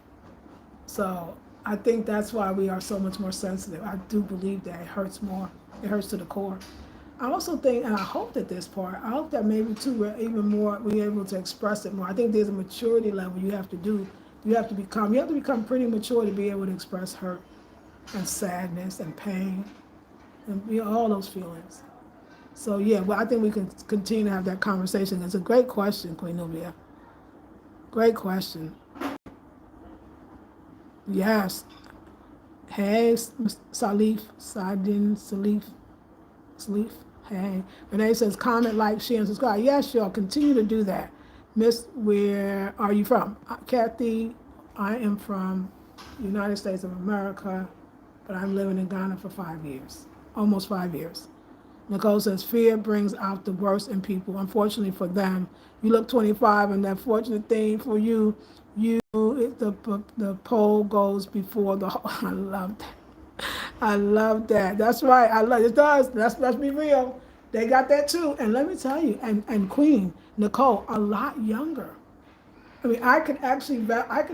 So I think that's why we are so much more sensitive. I do believe that it hurts more. It hurts to the core. I also think, and I hope that I hope that maybe too, we're able to express it more. I think there's a maturity level you have to become pretty mature to be able to express hurt and sadness and pain and all those feelings. So I think we can continue to have that conversation. It's a great question, Queen Nubia. Great question. Yes. Hey, Salif. Hey. Renee says, comment, like, share, and subscribe. Yes, y'all, continue to do that. Miss, where are you from? Kathy, I am from the United States of America, but I'm living in Ghana for 5 years, almost 5 years. Nicole says, fear brings out the worst in people. Unfortunately for them, you look 25, and that fortunate thing for you, the pole goes before the I love that. I love that. That's right. I love it. Does. Let's be real. They got that too. And let me tell you, and Queen Nicole, a lot younger. I mean, I could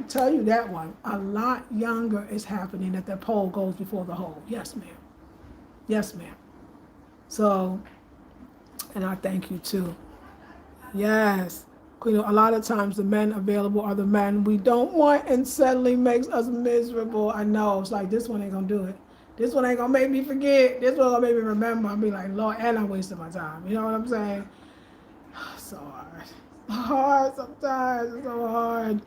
tell you that one. A lot younger is happening, that the pole goes before the hole. Yes, ma'am. Yes, ma'am. So, and I thank you too. Yes. Queen, a lot of times the men available are the men we don't want, and settling makes us miserable. I know. It's like, this one ain't gonna do it. This one ain't gonna make me forget. This one gonna make me remember. I'll be like, Lord, and I'm wasting my time. You know what I'm saying? So hard sometimes. It's so hard.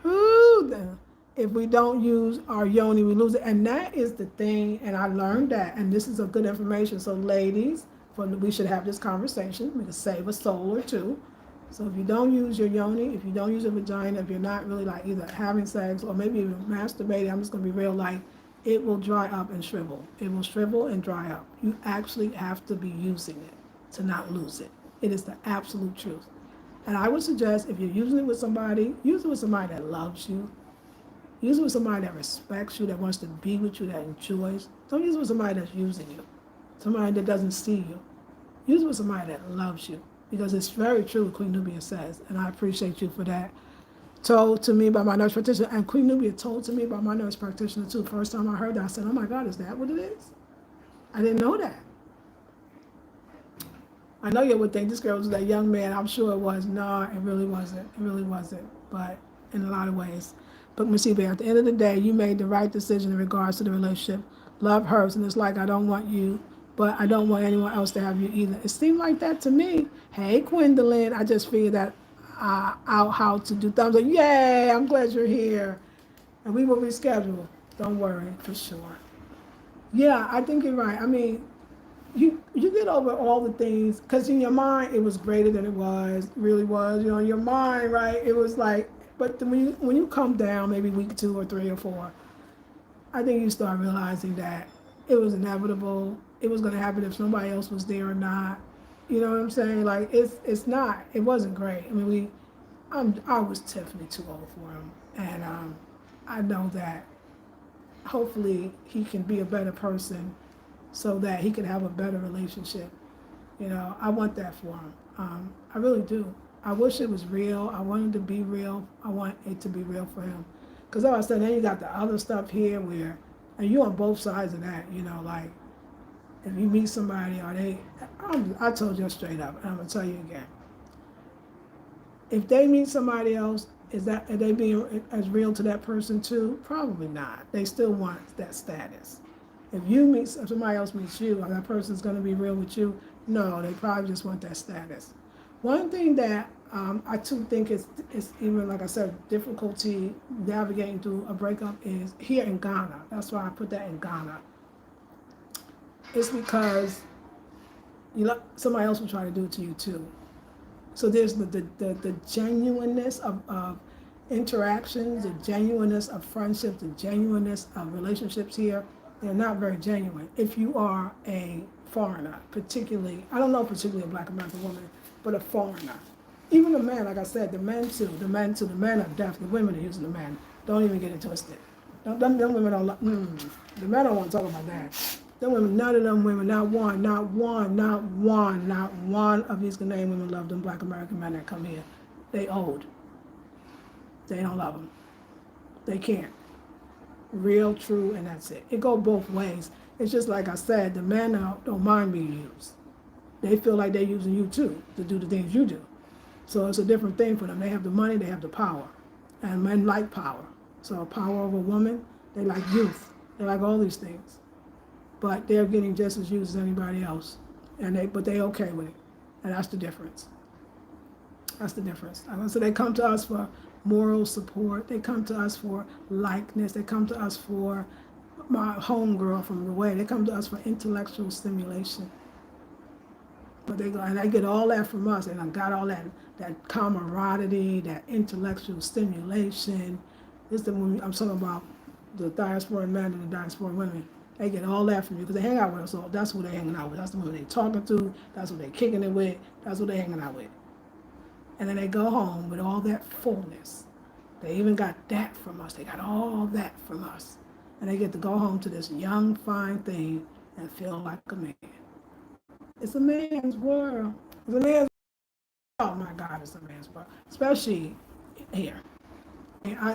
Ooh, if we don't use our yoni, we lose it. And that is the thing, and I learned that, and this is a good information. So ladies, we should have this conversation. We can save a soul or two. So if you don't use your yoni, if you don't use your vagina, if you're not really like either having sex or maybe even masturbating, I'm just gonna be real, like, it will dry up and shrivel. It will shrivel and dry up. You actually have to be using it to not lose it. It is the absolute truth. And I would suggest, if you're using it with somebody, use it with somebody that loves you. Use it with somebody that respects you, that wants to be with you, that enjoys. Don't use it with somebody that's using you, somebody that doesn't see you. Use it with somebody that loves you, because it's very true what Queen Nubia says, and I appreciate you for that. Told to me by my nurse practitioner, and Queen Nubia told to me by my nurse practitioner too. First time I heard that, I said, oh my God, is that what it is? I didn't know that. I know you would think this girl was that young man. I'm sure it was. No, it really wasn't. It really wasn't. But in a lot of ways. But Masiba, at the end of the day, you made the right decision in regards to the relationship. Love hurts, and it's like, I don't want you, but I don't want anyone else to have you either. It seemed like that to me. Hey, Gwendolyn, I just figured that out how to do thumbs up. Yay, I'm glad you're here. And we will reschedule. Don't worry, for sure. Yeah, I think you're right. I mean, you get over all the things because in your mind it was greater than it was, really was. You know, in your mind, right? It was like, but when you come down, maybe week 2 or 3 or 4, I think you start realizing that it was inevitable. It was going to happen if somebody else was there or not. You know what I'm saying? Like it's not. It wasn't great. I mean, I was definitely too old for him, and I know that hopefully he can be a better person so that he can have a better relationship. You know, I want that for him. I really do. I wish it was real. I want it to be real. I want it to be real for him. Because like I said, then you got the other stuff here where, and you on both sides of that, you know, like if you meet somebody or I told you straight up, and I'm going to tell you again. If they meet somebody else, are they being as real to that person too? Probably not. They still want that status. If somebody else meets you, and that person's going to be real with you, no, they probably just want that status. One thing that I too think is even, like I said, difficulty navigating through a breakup is here in Ghana. That's why I put that in Ghana. It's because somebody else will try to do it to you too. So there's the genuineness of interactions, the genuineness of friendships, the genuineness of relationships here. They're not very genuine. If you are a foreigner, particularly, I don't know particularly a black American woman, but a foreigner. Even the men, like I said, the men too, the men are deaf, the women are using the men. Don't even get it twisted. Them women don't, the men don't want to talk about that. Them women, none of them women, not one of these Ghanaian women love them black American men that come here. They old. They don't love them. They can't. Real, true, and that's it. It go both ways. It's just like I said, the men don't mind being used. They feel like they're using you too to do the things you do. So it's a different thing for them. They have the money, they have the power. And men like power. So power over a woman, they like youth. They like all these things. But they're getting just as used as anybody else. But they okay with it. And that's the difference. That's the difference. So they come to us for moral support. They come to us for likeness. They come to us for my homegirl from the way. They come to us for intellectual stimulation. But they go and they get all that from us, and I got all that camaraderie, that intellectual stimulation. This is the one I'm talking about, the diaspora men and the diaspora women. They get all that from you because they hang out with us. So that's who they're hanging out with. That's the women they're talking to. That's who they're kicking it with. That's who they're hanging out with. And then they go home with all that fullness. They even got that from us. They got all that from us. And they get to go home to this young, fine thing and feel like a man. It's a man's world. It's a man's Oh my God, it's a man's world. Especially here. And I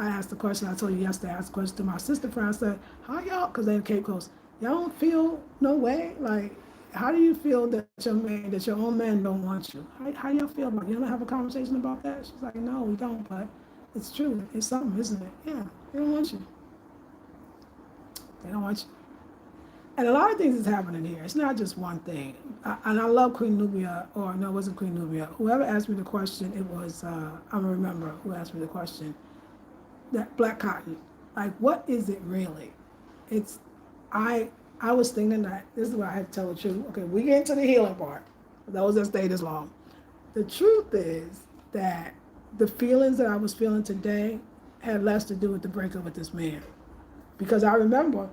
asked the question, I told you yesterday, I asked the question to my sister friend. I said, how y'all, because they in Cape Coast, y'all don't feel no way? Like, how do you feel that your own man don't want you? How y'all feel about it? You don't have a conversation about that? She's like, no, we don't, but it's true. It's something, isn't it? Yeah, they don't want you. They don't want you. And a lot of things is happening here. It's not just one thing. And I love Queen Nubia, or no, it wasn't Queen Nubia. Whoever asked me the question, it was, I don't remember who asked me the question. That black cotton, like, what is it really? It's, I was thinking that, this is what I have to tell the truth. Okay, we get into the healing part. Those that stay this long. The truth is that the feelings that I was feeling today had less to do with the breakup with this man. Because I remember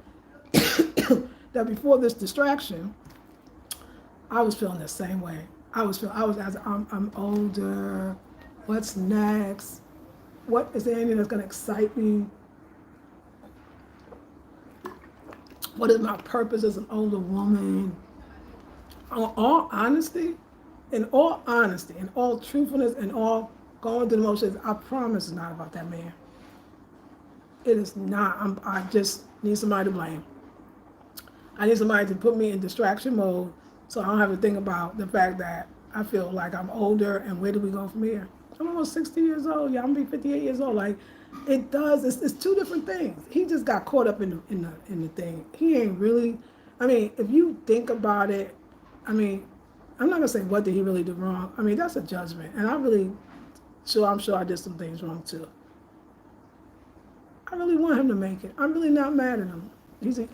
that before this distraction, I was feeling the same way. I'm older. What's next? What is there anything that's going to excite me? What is my purpose as an older woman? In all truthfulness, and all going through the motions, I promise it's not about that man. It is not. I just need somebody to blame. I need somebody to put me in distraction mode so I don't have to think about the fact that I feel like I'm older and where do we go from here? I'm almost 60 years old. Yeah, I'm gonna be 58 years old. Like, it's two different things. He just got caught up in the thing. He ain't really, I mean, if you think about it, I mean, I'm not gonna say what did he really do wrong. I mean, that's a judgment. And I'm sure I did some things wrong too. I really want him to make it. I'm really not mad at him.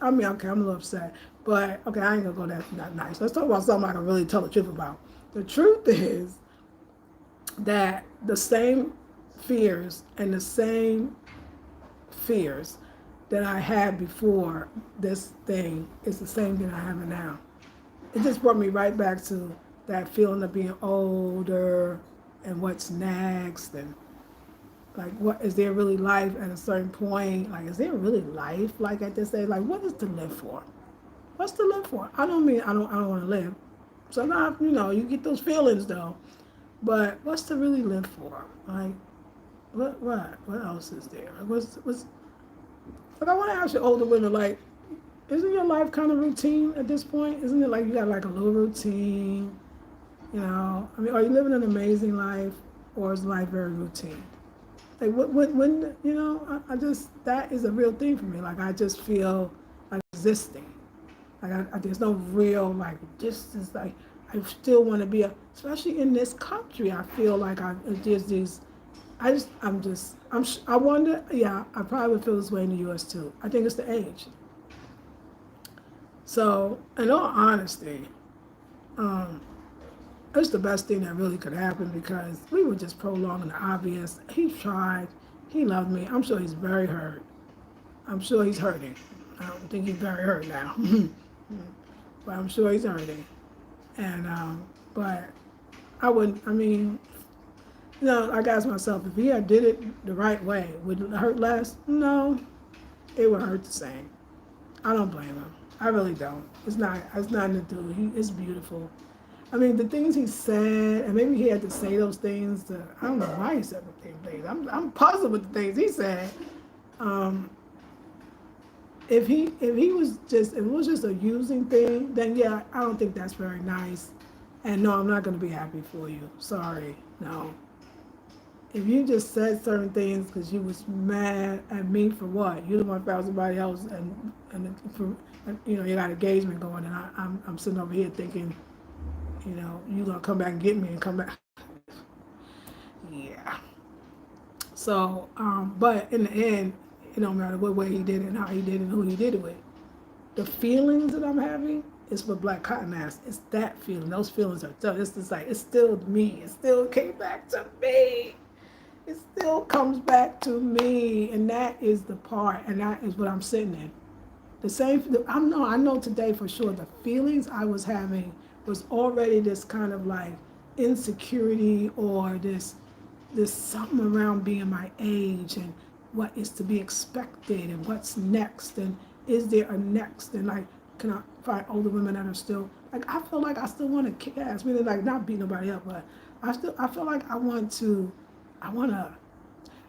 I mean, okay, I'm a little upset, but okay, I ain't gonna go that nice. Let's talk about something I can really tell the truth about. The truth is that the same fears and the same fears that I had before this thing is the same thing I have now. It just brought me right back to that feeling of being older and what's next and like what is there really life at a certain point? Like is there really life like at this age? Like what is to live for? What's to live for? I don't mean I don't want to live. Sometimes, you get those feelings though. But what's to really live for? Like what else is there? What's like I want to ask you older women, like, isn't your life kind of routine at this point? Isn't it like you got like a little routine? I mean, are you living an amazing life, or is life very routine? Like, when I just that is a real thing for me. Like, I just feel like existing. Like, there's no real like. This is like I still want to be especially in this country. I feel like there's these. I wonder. Yeah, I probably would feel this way in the U.S. too. I think it's the age. So, in all honesty, um, it's the best thing that really could happen because we were just prolonging the obvious. He tried. He loved me. I'm sure he's very hurt. I'm sure he's hurting. I don't think he's very hurt now, but I'm sure he's hurting. And but I wouldn't. I mean, I asked myself if he had did it the right way, would it hurt less? No, it would hurt the same. I don't blame him. I really don't. It's not. It's nothing to do. It's beautiful. I mean, the things he said, and maybe he had to say those things. I don't know why he said the same things. I'm puzzled with the things he said. Um, if it was just a using thing, then yeah, I don't think that's very nice. And no, I'm not going to be happy for you. Sorry, no. If you just said certain things because you was mad at me for what? You the one found somebody else, and for, you got engagement going, and I'm sitting over here thinking, you gonna come back and get me and come back. Yeah. So, but in the end, it don't matter what way he did it and how he did it and who he did it with. The feelings that I'm having is for Black Cotton Ass. It's that feeling. Those feelings are still. It's just like it's still me. It still came back to me. It still comes back to me, and that is the part, and that is what I'm sitting in. The same. I know today for sure. The feelings I was having was already this kind of like insecurity or this something around being my age and what is to be expected and what's next and is there a next and like can I find older women that are still like I feel like I still want to kick ass, meaning like not beat nobody up, but I feel like I want to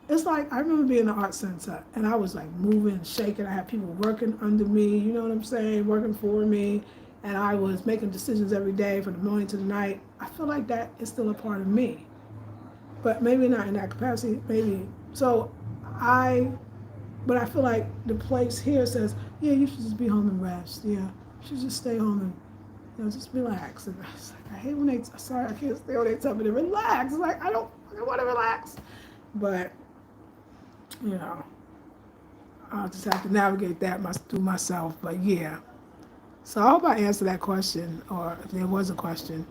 it's like I remember being in the art center and I was like moving, shaking. I had people working under me, you know what I'm saying, working for me, and I was making decisions every day from the morning to the night. I feel like that is still a part of me, but maybe not in that capacity. Maybe so. But I feel like the place here says, yeah, you should just be home and rest. Yeah, you should just stay home and just relax. And it's like, I hate when sorry, I can't stay when they tell me to relax. It's like I don't want to relax, but I'll just have to navigate that through myself. But yeah, so I hope I answered that question, or if there was a question.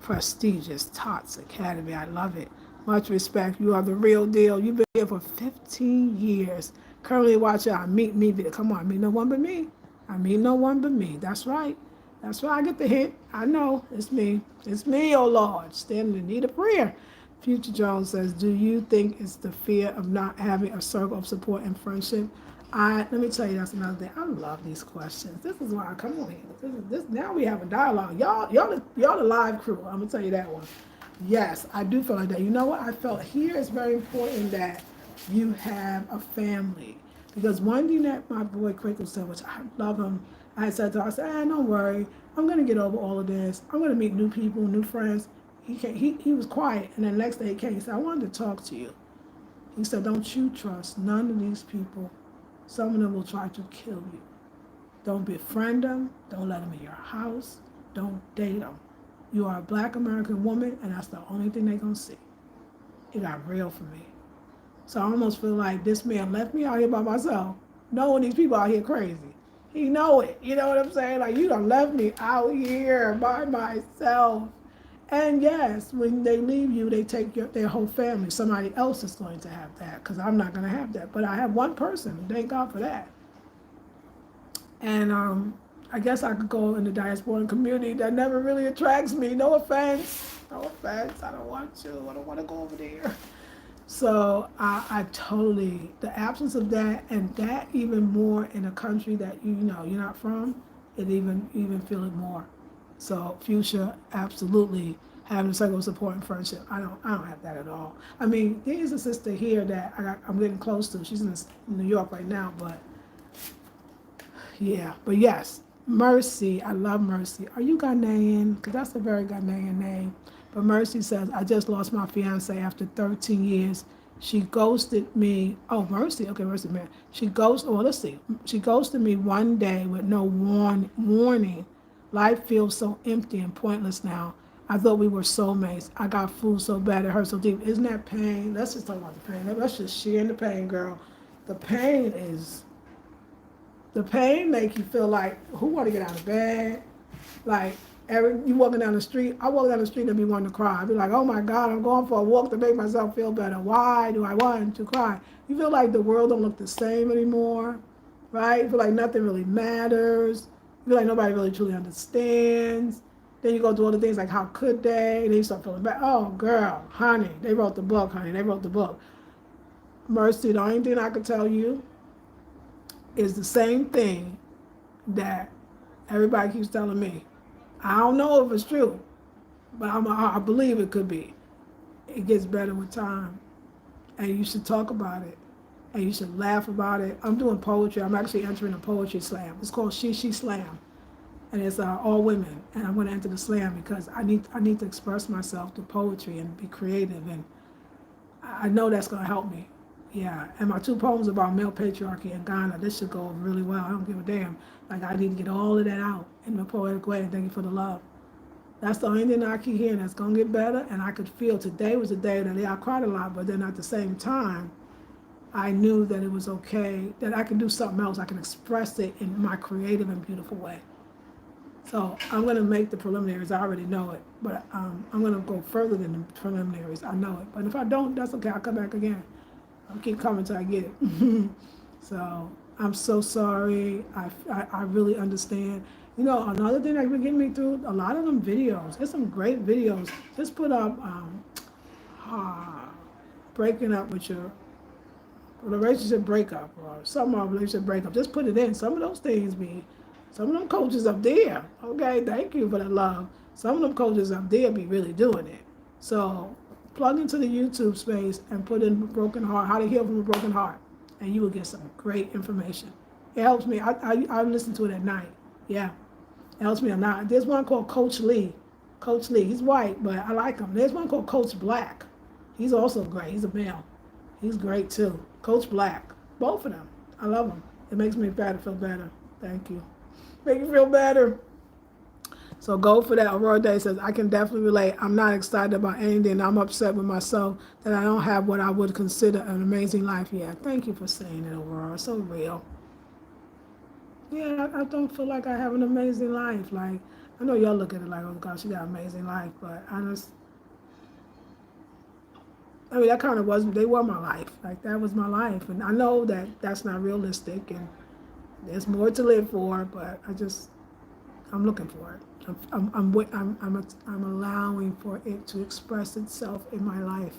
Prestigious Tots Academy, I love it. Much respect. You are the real deal. You've been here for 15 years. Currently watching our Meet Me video. Come on, meet no one but me. I meet no one but me. That's right. That's right. I get the hint. I know. It's me. It's me, oh Lord. Standing in need of prayer. Future Jones says, do you think it's the fear of not having a circle of support and friendship? Let me tell you, that's another thing. I love these questions. This is why I come on here. This now we have a dialogue. Y'all the live crew. I'm gonna tell you that one. Yes, I do feel like that. You know what? I felt here it's very important that you have a family. Because one thing that my boy Crinkle said, which I love him, I said to him, I said, don't worry. I'm gonna get over all of this. I'm gonna meet new people, new friends. He was quiet, and then the next day he came. He said, I wanted to talk to you. He said, don't you trust none of these people. Some of them will try to kill you. Don't befriend them. Don't let them in your house. Don't date them. You are a Black American woman, and that's the only thing they're going to see. It got real for me. So I almost feel like this man left me out here by myself, knowing these people out here crazy. He know it. You know what I'm saying? Like, you done left me out here by myself. And yes, when they leave you, they take their whole family. Somebody else is going to have that because I'm not going to have that. But I have one person. Thank God for that. And I guess I could go in the diaspora community that never really attracts me. No offense. No offense. I don't want to. I don't want to go over there. So I totally, the absence of that, and that even more in a country that you know you're not from, it even feel it more. So future, absolutely having a circle of support and friendship. I don't have that at all. I mean, there is a sister here that I'm getting close to. She's in New York right now, but yeah, but yes, Mercy. I love Mercy. Are you Ghanaian? Because that's a very Ghanaian name. But Mercy says, I just lost my fiance after 13 years. She ghosted me. Oh, Mercy. Okay, Mercy, man. Well, let's see. She ghosted me one day with no warning. Life feels so empty and pointless now. I thought we were soulmates. I got fooled so bad. It hurt so deep. Isn't that pain? Let's just talk about the pain. Let's just share in the pain, girl. The pain is the pain make you feel like, who want to get out of bed? Like, you walking down the street, I walk down the street and be wanting to cry. I be like, oh my God, I'm going for a walk to make myself feel better. Why do I want to cry? You feel like the world don't look the same anymore, right? You feel like nothing really matters. You feel like nobody really truly understands. Then you go through all the things like, how could they? And then you start feeling bad. Oh, girl, honey, they wrote the book, honey. They wrote the book. Mercy, the only thing I could tell you is the same thing that everybody keeps telling me. I don't know if it's true, but I believe it could be. It gets better with time, and you should talk about it, and you should laugh about it. I'm doing poetry. I'm actually entering a poetry slam. It's called She Slam, and it's all women. And I'm going to enter the slam because I need to express myself through poetry and be creative, and I know that's going to help me. Yeah, and my 2 poems about male patriarchy in Ghana, this should go over really well. I don't give a damn. Like, I need to get all of that out in a poetic way, and thank you for the love. That's the only thing I keep hearing that's going to get better, and I could feel today was a day that, yeah, I cried a lot, but then at the same time, I knew that it was okay, that I can do something else. I can express it in my creative and beautiful way. So I'm going to make the preliminaries. I already know it, but I'm going to go further than the preliminaries. I know it. But if I don't, that's okay. I'll come back again. I'll keep coming till I get it. So I'm so sorry. I really understand. You know, another thing that's been getting me through, a lot of them videos. There's some great videos. Just put up breaking up with your relationship breakup or some relationship breakup. Just put it in. Some of those things some of them coaches up there. Okay, thank you for the love. Some of them coaches up there be really doing it. So plug into the YouTube space and put in broken heart, how to heal from a broken heart, and you will get some great information. It helps me. I listen to it at night. Yeah, it helps me a lot. There's one called Coach Lee. Coach Lee, he's white, but I like him. There's one called Coach Black. He's also great. He's a male. He's great too. Coach Black. Both of them. I love them. It makes me feel better. Thank you. Make you feel better. So go for that. Aurora Day says, I can definitely relate. I'm not excited about anything. I'm upset with myself that I don't have what I would consider an amazing life yet. Thank you for saying it, Aurora. So real. Yeah, I don't feel like I have an amazing life. Like, I know y'all look at it like, oh gosh, you got an amazing life, but I mean, that kind of they were my life. Like, that was my life. And I know that that's not realistic and there's more to live for, but I'm looking for it. I'm allowing for it to express itself in my life.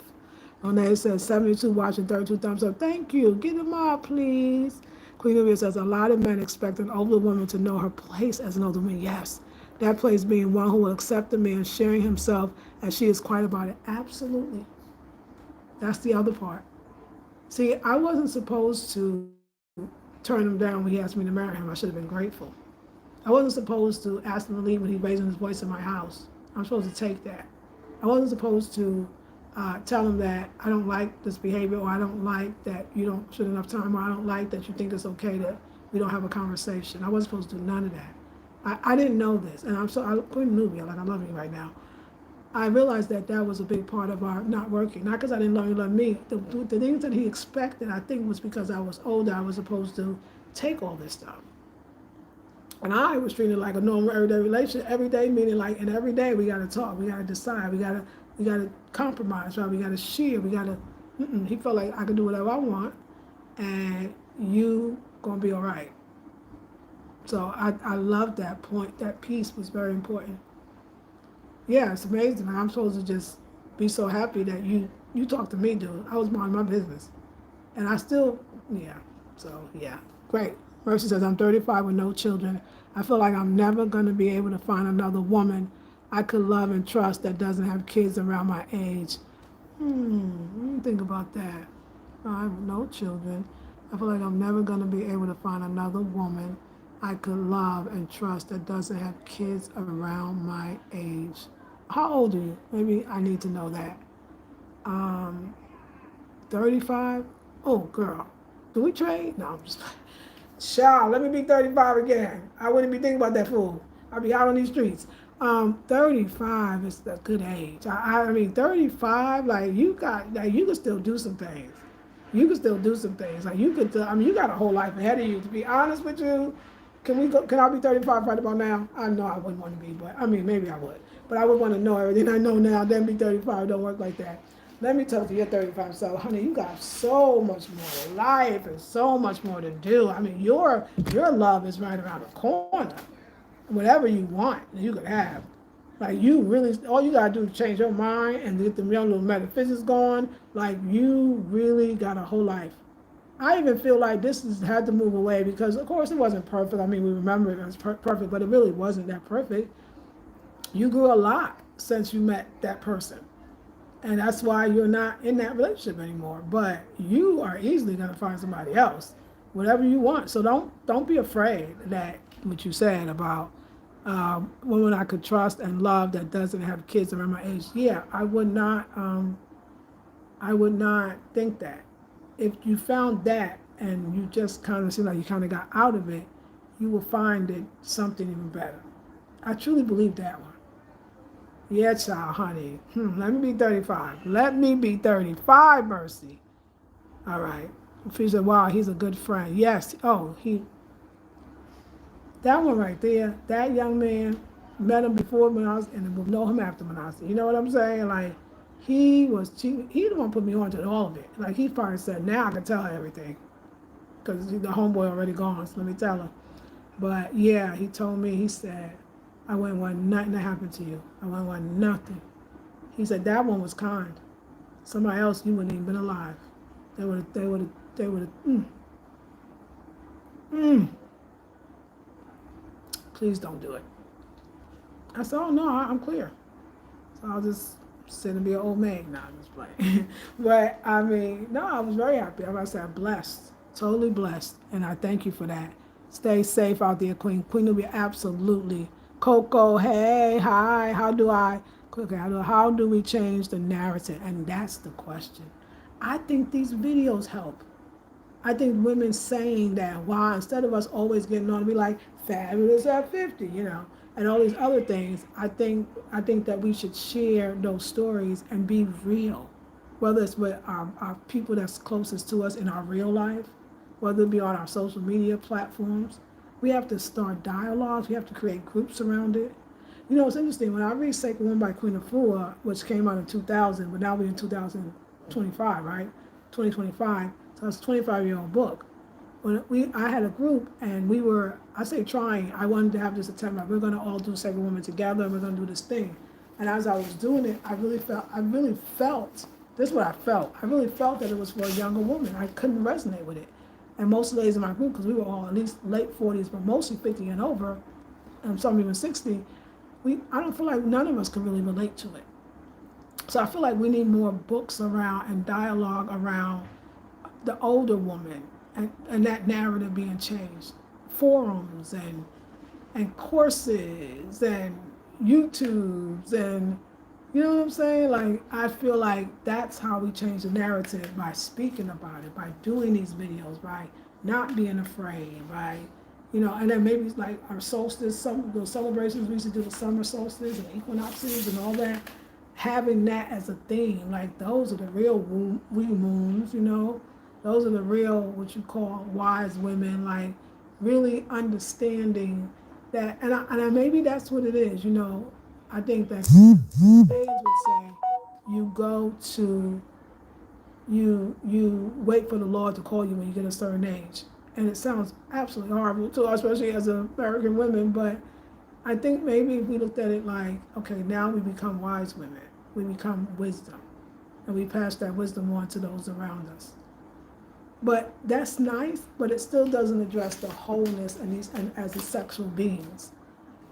Monet says 72 watching, 32 thumbs up. Thank you. Get them up, please. Queen Olivia says a lot of men expect an older woman to know her place as an older woman. Yes, that place being one who will accept the man sharing himself as she is quiet about it. Absolutely. That's the other part. See, I wasn't supposed to turn him down when he asked me to marry him. I should have been grateful. I wasn't supposed to ask him to leave when he raising his voice in my house. I'm supposed to take that. I wasn't supposed to tell him that I don't like this behavior, or I don't like that you don't spend enough time, or I don't like that you think it's okay that we don't have a conversation. I wasn't supposed to do none of that. I didn't know this, and I couldn't know me like I love you right now. I realized that was a big part of our not working. Not because I didn't love you, love me. The things that he expected, I think, was because I was older. I was supposed to take all this stuff. And I was treating it like a normal everyday relationship. Every day meaning like, and every day we gotta talk, we gotta decide, we gotta compromise, right? We gotta share, we gotta. He felt like I could do whatever I want, and you gonna be all right. So I love that point. That piece was very important. Yeah, it's amazing. I'm supposed to just be so happy that you talked to me, dude. I was minding my business, and I still, yeah. So yeah, great. Mercy says I'm 35 with no children. I feel like I'm never gonna be able to find another woman I could love and trust that doesn't have kids around my age. Let me think about that. I have no children. I feel like I'm never gonna be able to find another woman I could love and trust that doesn't have kids around my age. How old are you? Maybe I need to know that. Um, 35? Oh, girl. Do we trade? No, I'm just. Child, let me be 35 again. I wouldn't be thinking about that fool. I'd be out on these streets. 35 is a good age. I mean, 35, like you could still do some things. You could still do some things. Like you could, I mean, you got a whole life ahead of you. To be honest with you, can we go? Can I be 35 right about now? I know I wouldn't want to be, but I mean, maybe I would. But I would want to know everything I know now. Then be 35. Don't work like that. Let me tell you, you're 35. So, honey, you got so much more life and so much more to do. I mean, your love is right around the corner. Whatever you want, you could have. Like you really, all you gotta do is change your mind and get them young little metaphysics going. Like you really got a whole life. I even feel like this has had to move away because, of course, it wasn't perfect. I mean, we remember it as perfect, but it really wasn't that perfect. You grew a lot since you met that person, and that's why you're not in that relationship anymore. But you are easily gonna find somebody else, whatever you want. So don't be afraid that what you said about women I could trust and love that doesn't have kids around my age. Yeah, I would not. I would not think that. If you found that and you just kind of seem like you kind of got out of it, you will find it something even better. I truly believe that one. Yeah, child, honey. Let me be 35. Let me be 35, Mercy. All right. She said, wow, he's a good friend. Yes. Oh, that one right there, that young man, met him before Manasi and will know him after Manasi. You know what I'm saying? Like, he the one put me on to all of it. Like, he probably said, now I can tell her everything. Because the homeboy already gone, so let me tell her. But yeah, he told me, he said, I wouldn't want nothing to happen to you. I wouldn't want nothing. He said, that one was kind. Somebody else, you wouldn't even been alive. They would have, please don't do it. I said, oh no, I'm clear. So I'll just sit and be an old maid. No, I'm just playing. But I mean, no, I was very happy. I said, blessed, totally blessed. And I thank you for that. Stay safe out there, Queen. Queen will be absolutely. Coco, hey, hi, how do we change the narrative? And that's the question. I think these videos help. I think women saying that, why, instead of us always getting on to be like, fabulous at 50, and all these other things, I think that we should share those stories and be real, whether it's with our people that's closest to us in our real life, whether it be on our social media platforms. We have to start dialogues. We have to create groups around it. It's interesting. When I read Sacred Woman by Queen Afua, which came out in 2000, but now we're in 2025, right? 2025. So it's a 25-year-old book. I had a group and I say trying, I wanted to have this attempt, like we're going to all do Sacred Woman together and we're going to do this thing. And as I was doing it, I really felt, this is what I felt. I really felt that it was for a younger woman. I couldn't resonate with it. And most of the ladies in my group, because we were all at least late 40s, but mostly 50 and over, and some even 60, I don't feel like none of us can really relate to it. So I feel like we need more books around and dialogue around the older woman and that narrative being changed. Forums and courses and YouTubes and you know what I'm saying? Like I feel like that's how we change the narrative, by speaking about it, by doing these videos, by not being afraid, by and then maybe it's like our solstice, those celebrations we used to do, the summer solstice and equinoxes and all that, having that as a theme, like those are the real wee moons, those are the real, what you call wise women, like really understanding that, maybe that's what it is, you know. I think that Mayans would say, you go to, you wait for the Lord to call you when you get a certain age. And it sounds absolutely horrible to us, especially as American women, but I think maybe if we looked at it like, okay, now we become wise women, we become wisdom, and we pass that wisdom on to those around us. But that's nice, but it still doesn't address the wholeness and these, and as sexual beings,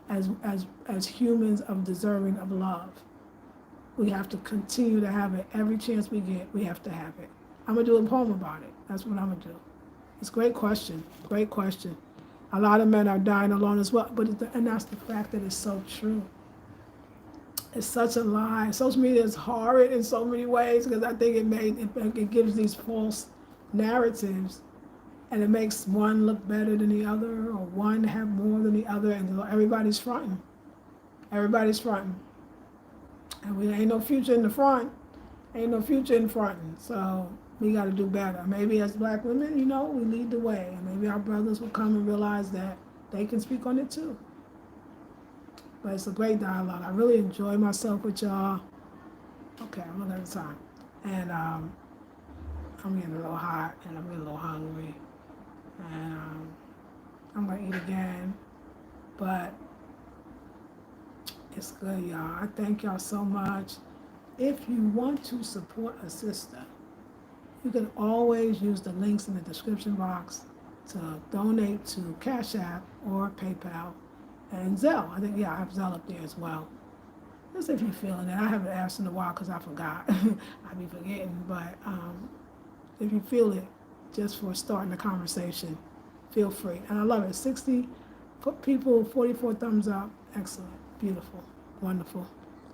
as humans of deserving of love. We have to continue to have it every chance we get. We have to have it. I'm gonna do a poem about it. That's what I'm gonna do. It's a great question. Great question. A lot of men are dying alone as well, but and that's the fact that it's so true. It's such a lie. Social media is horrid in so many ways because I think it gives these false narratives, and it makes one look better than the other, or one have more than the other, and everybody's fronting. Everybody's fronting, and we ain't no future in the front. Ain't no future in fronting. So we got to do better. Maybe as black women, you know, we lead the way, and maybe our brothers will come and realize that they can speak on it too. But it's a great dialogue. I really enjoy myself with y'all. Okay, I'm looking at the time. And I'm getting a little hot and I'm getting a little hungry. And I'm going to eat again. But it's good, y'all. I thank y'all so much. If you want to support a sister, you can always use the links in the description box to donate to CashApp or PayPal and Zelle. I think, yeah, I have Zelle up there as well. Just if you're feeling it. I haven't asked in a while because I forgot. I be forgetting. But if you feel it, just for starting the conversation, feel free. And I love it. 60 people, 44 thumbs up. Excellent. Beautiful. Wonderful.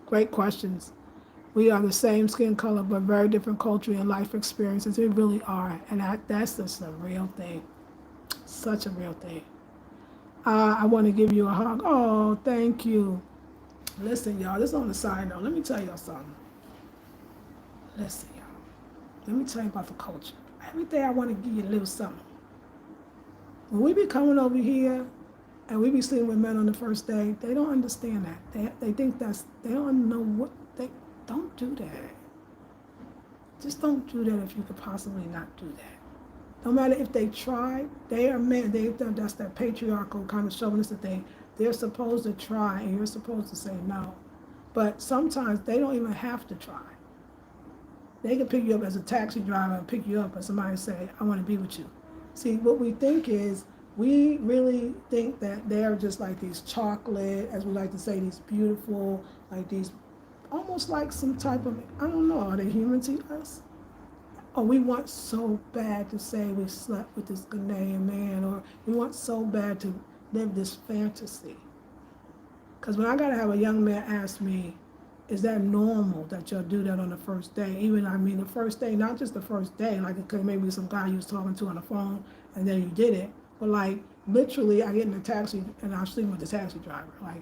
Great questions. We are the same skin color, but very different culture and life experiences. We really are. And that's just a real thing. Such a real thing. I want to give you a hug. Oh, thank you. Listen, y'all, this is on the side note. Let me tell y'all something. Listen, y'all. Let me tell you about the culture. Every day I want to give you a little something. When we be coming over here and we be sleeping with men on the first day, they don't understand that. They think they don't know what, don't do that. Just don't do that if you could possibly not do that. No matter if they try, they are men. That's that patriarchal kind of chauvinistic thing. They're supposed to try, and you're supposed to say no. But sometimes they don't even have to try. They can pick you up as a taxi driver and pick you up, and somebody say, I want to be with you. See, what we think is, we really think that they're just like these chocolate, as we like to say, these beautiful, like these, almost like some type of, I don't know, are they human to us? Or we want so bad to say we slept with this Ghanaian man, or we want so bad to live this fantasy. Because when I gotta have a young man ask me, is that normal that y'all do that on the first day? Even, I mean, the first day, not just the first day, like it could maybe some guy you was talking to on the phone and then you did it, but like literally I get in a taxi and I'm sleeping with the taxi driver. Like,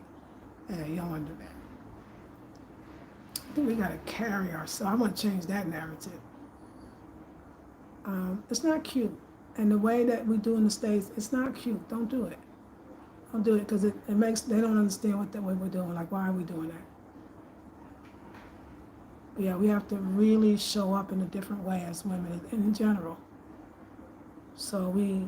hey, you don't want to do that. I think we gotta carry ourselves. I want to change that narrative. It's not cute. And the way that we do in the States, it's not cute. Don't do it. Don't do it because it makes, they don't understand what we're doing. Like, why are we doing that? But yeah, we have to really show up in a different way as women in general. So we,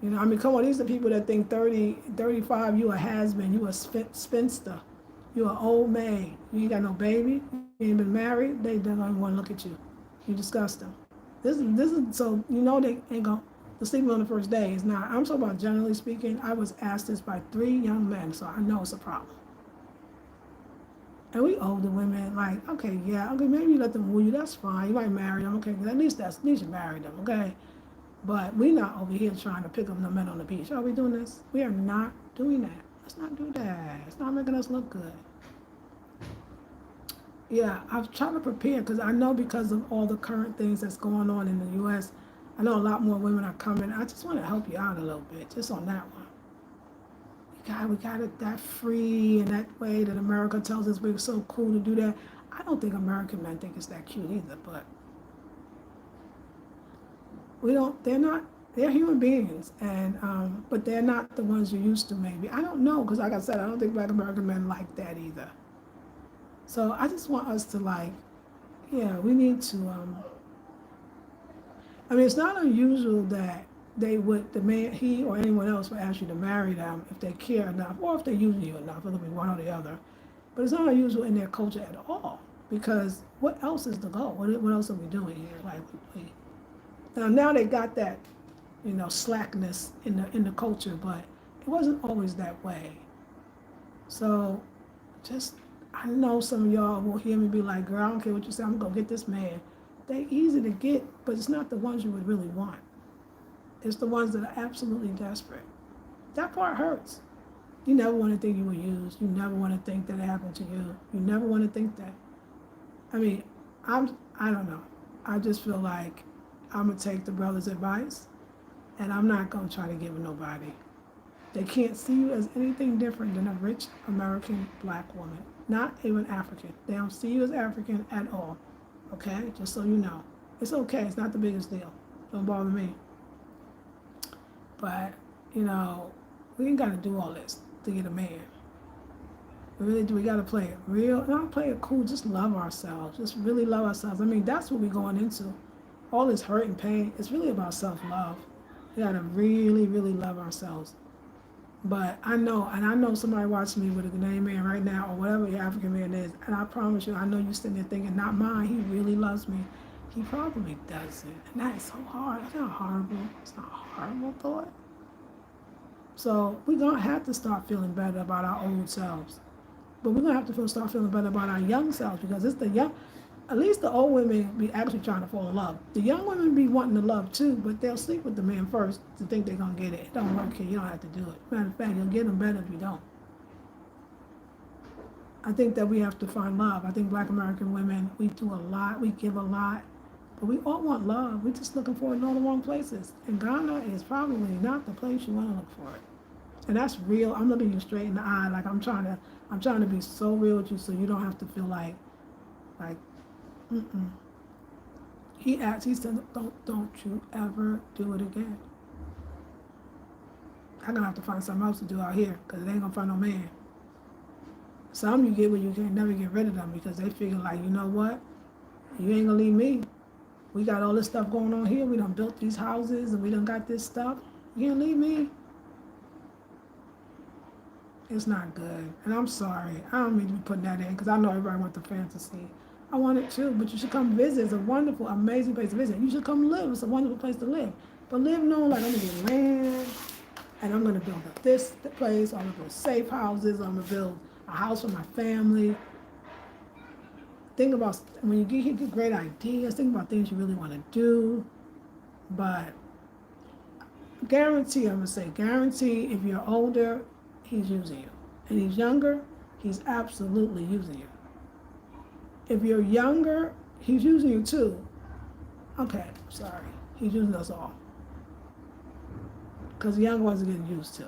you know, I mean, come on, these are people that think 30, 35, you a has-been, you a spinster, you an old maid, you ain't got no baby, you ain't been married, they don't even want to look at you. You disgust them. This is so, you know, they ain't gonna, the sleeping on the first day is not, I'm talking about generally speaking. I was asked this by 3 young men, so I know it's a problem. And we older women, like, okay, yeah, okay, maybe you let them woo you, that's fine. You might marry them, okay, at least you marry them, okay? But we not over here trying to pick up no men on the beach. Are we doing this? We are not doing that. Let's not do that. It's not making us look good. Yeah, I've tried to prepare because I know because of all the current things that's going on in the U.S., I know a lot more women are coming. I just want to help you out a little bit, just on that one. We got it that free and that way that America tells us we're so cool to do that. I don't think American men think it's that cute either, but they're not they're human beings, and but they're not the ones you're used to. Maybe I don't know, because like I said, I don't think Black American men like that either. So I just want us to like, yeah, we need to. I mean, it's not unusual that they would demand he or anyone else would ask you to marry them if they care enough, or if they're using you enough. It'll be one or the other. But it's not unusual in their culture at all, because what else is the goal? What else are we doing here? Like, now they got that, slackness in the culture, but it wasn't always that way. So, just I know some of y'all will hear me be like, "Girl, I don't care what you say. I'm gonna get this man." They easy to get, but it's not the ones you would really want. It's the ones that are absolutely desperate. That part hurts. You never want to think you were used. You never want to think that it happened to you. You never want to think that. I mean, I don't know. I just feel like I'm gonna take the brother's advice, and I'm not gonna try to give it nobody. They can't see you as anything different than a rich American black woman, not even African. They don't see you as African at all. Okay, just so you know, it's okay. It's not the biggest deal. Don't bother me. But we ain't gotta do all this to get a man. We really do. We gotta play it real, not play it cool. Just love ourselves. Just really love ourselves. I mean, that's what we're going into. All this hurt and pain. It's really about self-love. We gotta really, really love ourselves. But I know somebody watching me with a Ghanaian man right now, or whatever your African man is, and I promise you, I know you sitting there thinking, not mine, he really loves me. He probably doesn't. And that is so hard. It's not horrible. It's not a horrible thought. So we're going to have to start feeling better about our old selves. But we're going to have to start feeling better about our young selves, because it's the young, at least the old women be actually trying to fall in love. The young women be wanting to love too, but they'll sleep with the man first to think they're going to get it. It don't work here. You don't have to do it. Matter of fact, you'll get them better if you don't. I think that we have to find love. I think Black American women, we do a lot, we give a lot, but we all want love. We're just looking for it in all the wrong places. And Ghana is probably not the place you want to look for it. And that's real. I'm looking you straight in the eye, like I'm trying to be so real with you, so you don't have to feel like, mm-mm. He said, don't you ever do it again. I'm gonna have to find something else to do out here, because it ain't gonna find no man. Some you get where you can never get rid of them, because they figure like, you know what? You ain't gonna leave me. We got all this stuff going on here. We done built these houses and we done got this stuff. You can't leave me. It's not good. And I'm sorry. I don't mean to be putting that in, because I know everybody wants the fantasy. I want it too, but you should come visit. It's a wonderful, amazing place to visit. You should come live. It's a wonderful place to live. But live knowing like I'm gonna get land, and I'm gonna build up this place, I'm gonna build safe houses, I'm gonna build a house for my family. Think about, when you get great ideas, think about things you really want to do. But guarantee, I'm gonna say, guarantee, if you're older, he's using you. And he's younger, he's absolutely using you. If you're younger, he's using you too. Okay, sorry. He's using us all. Because the young ones are getting used too.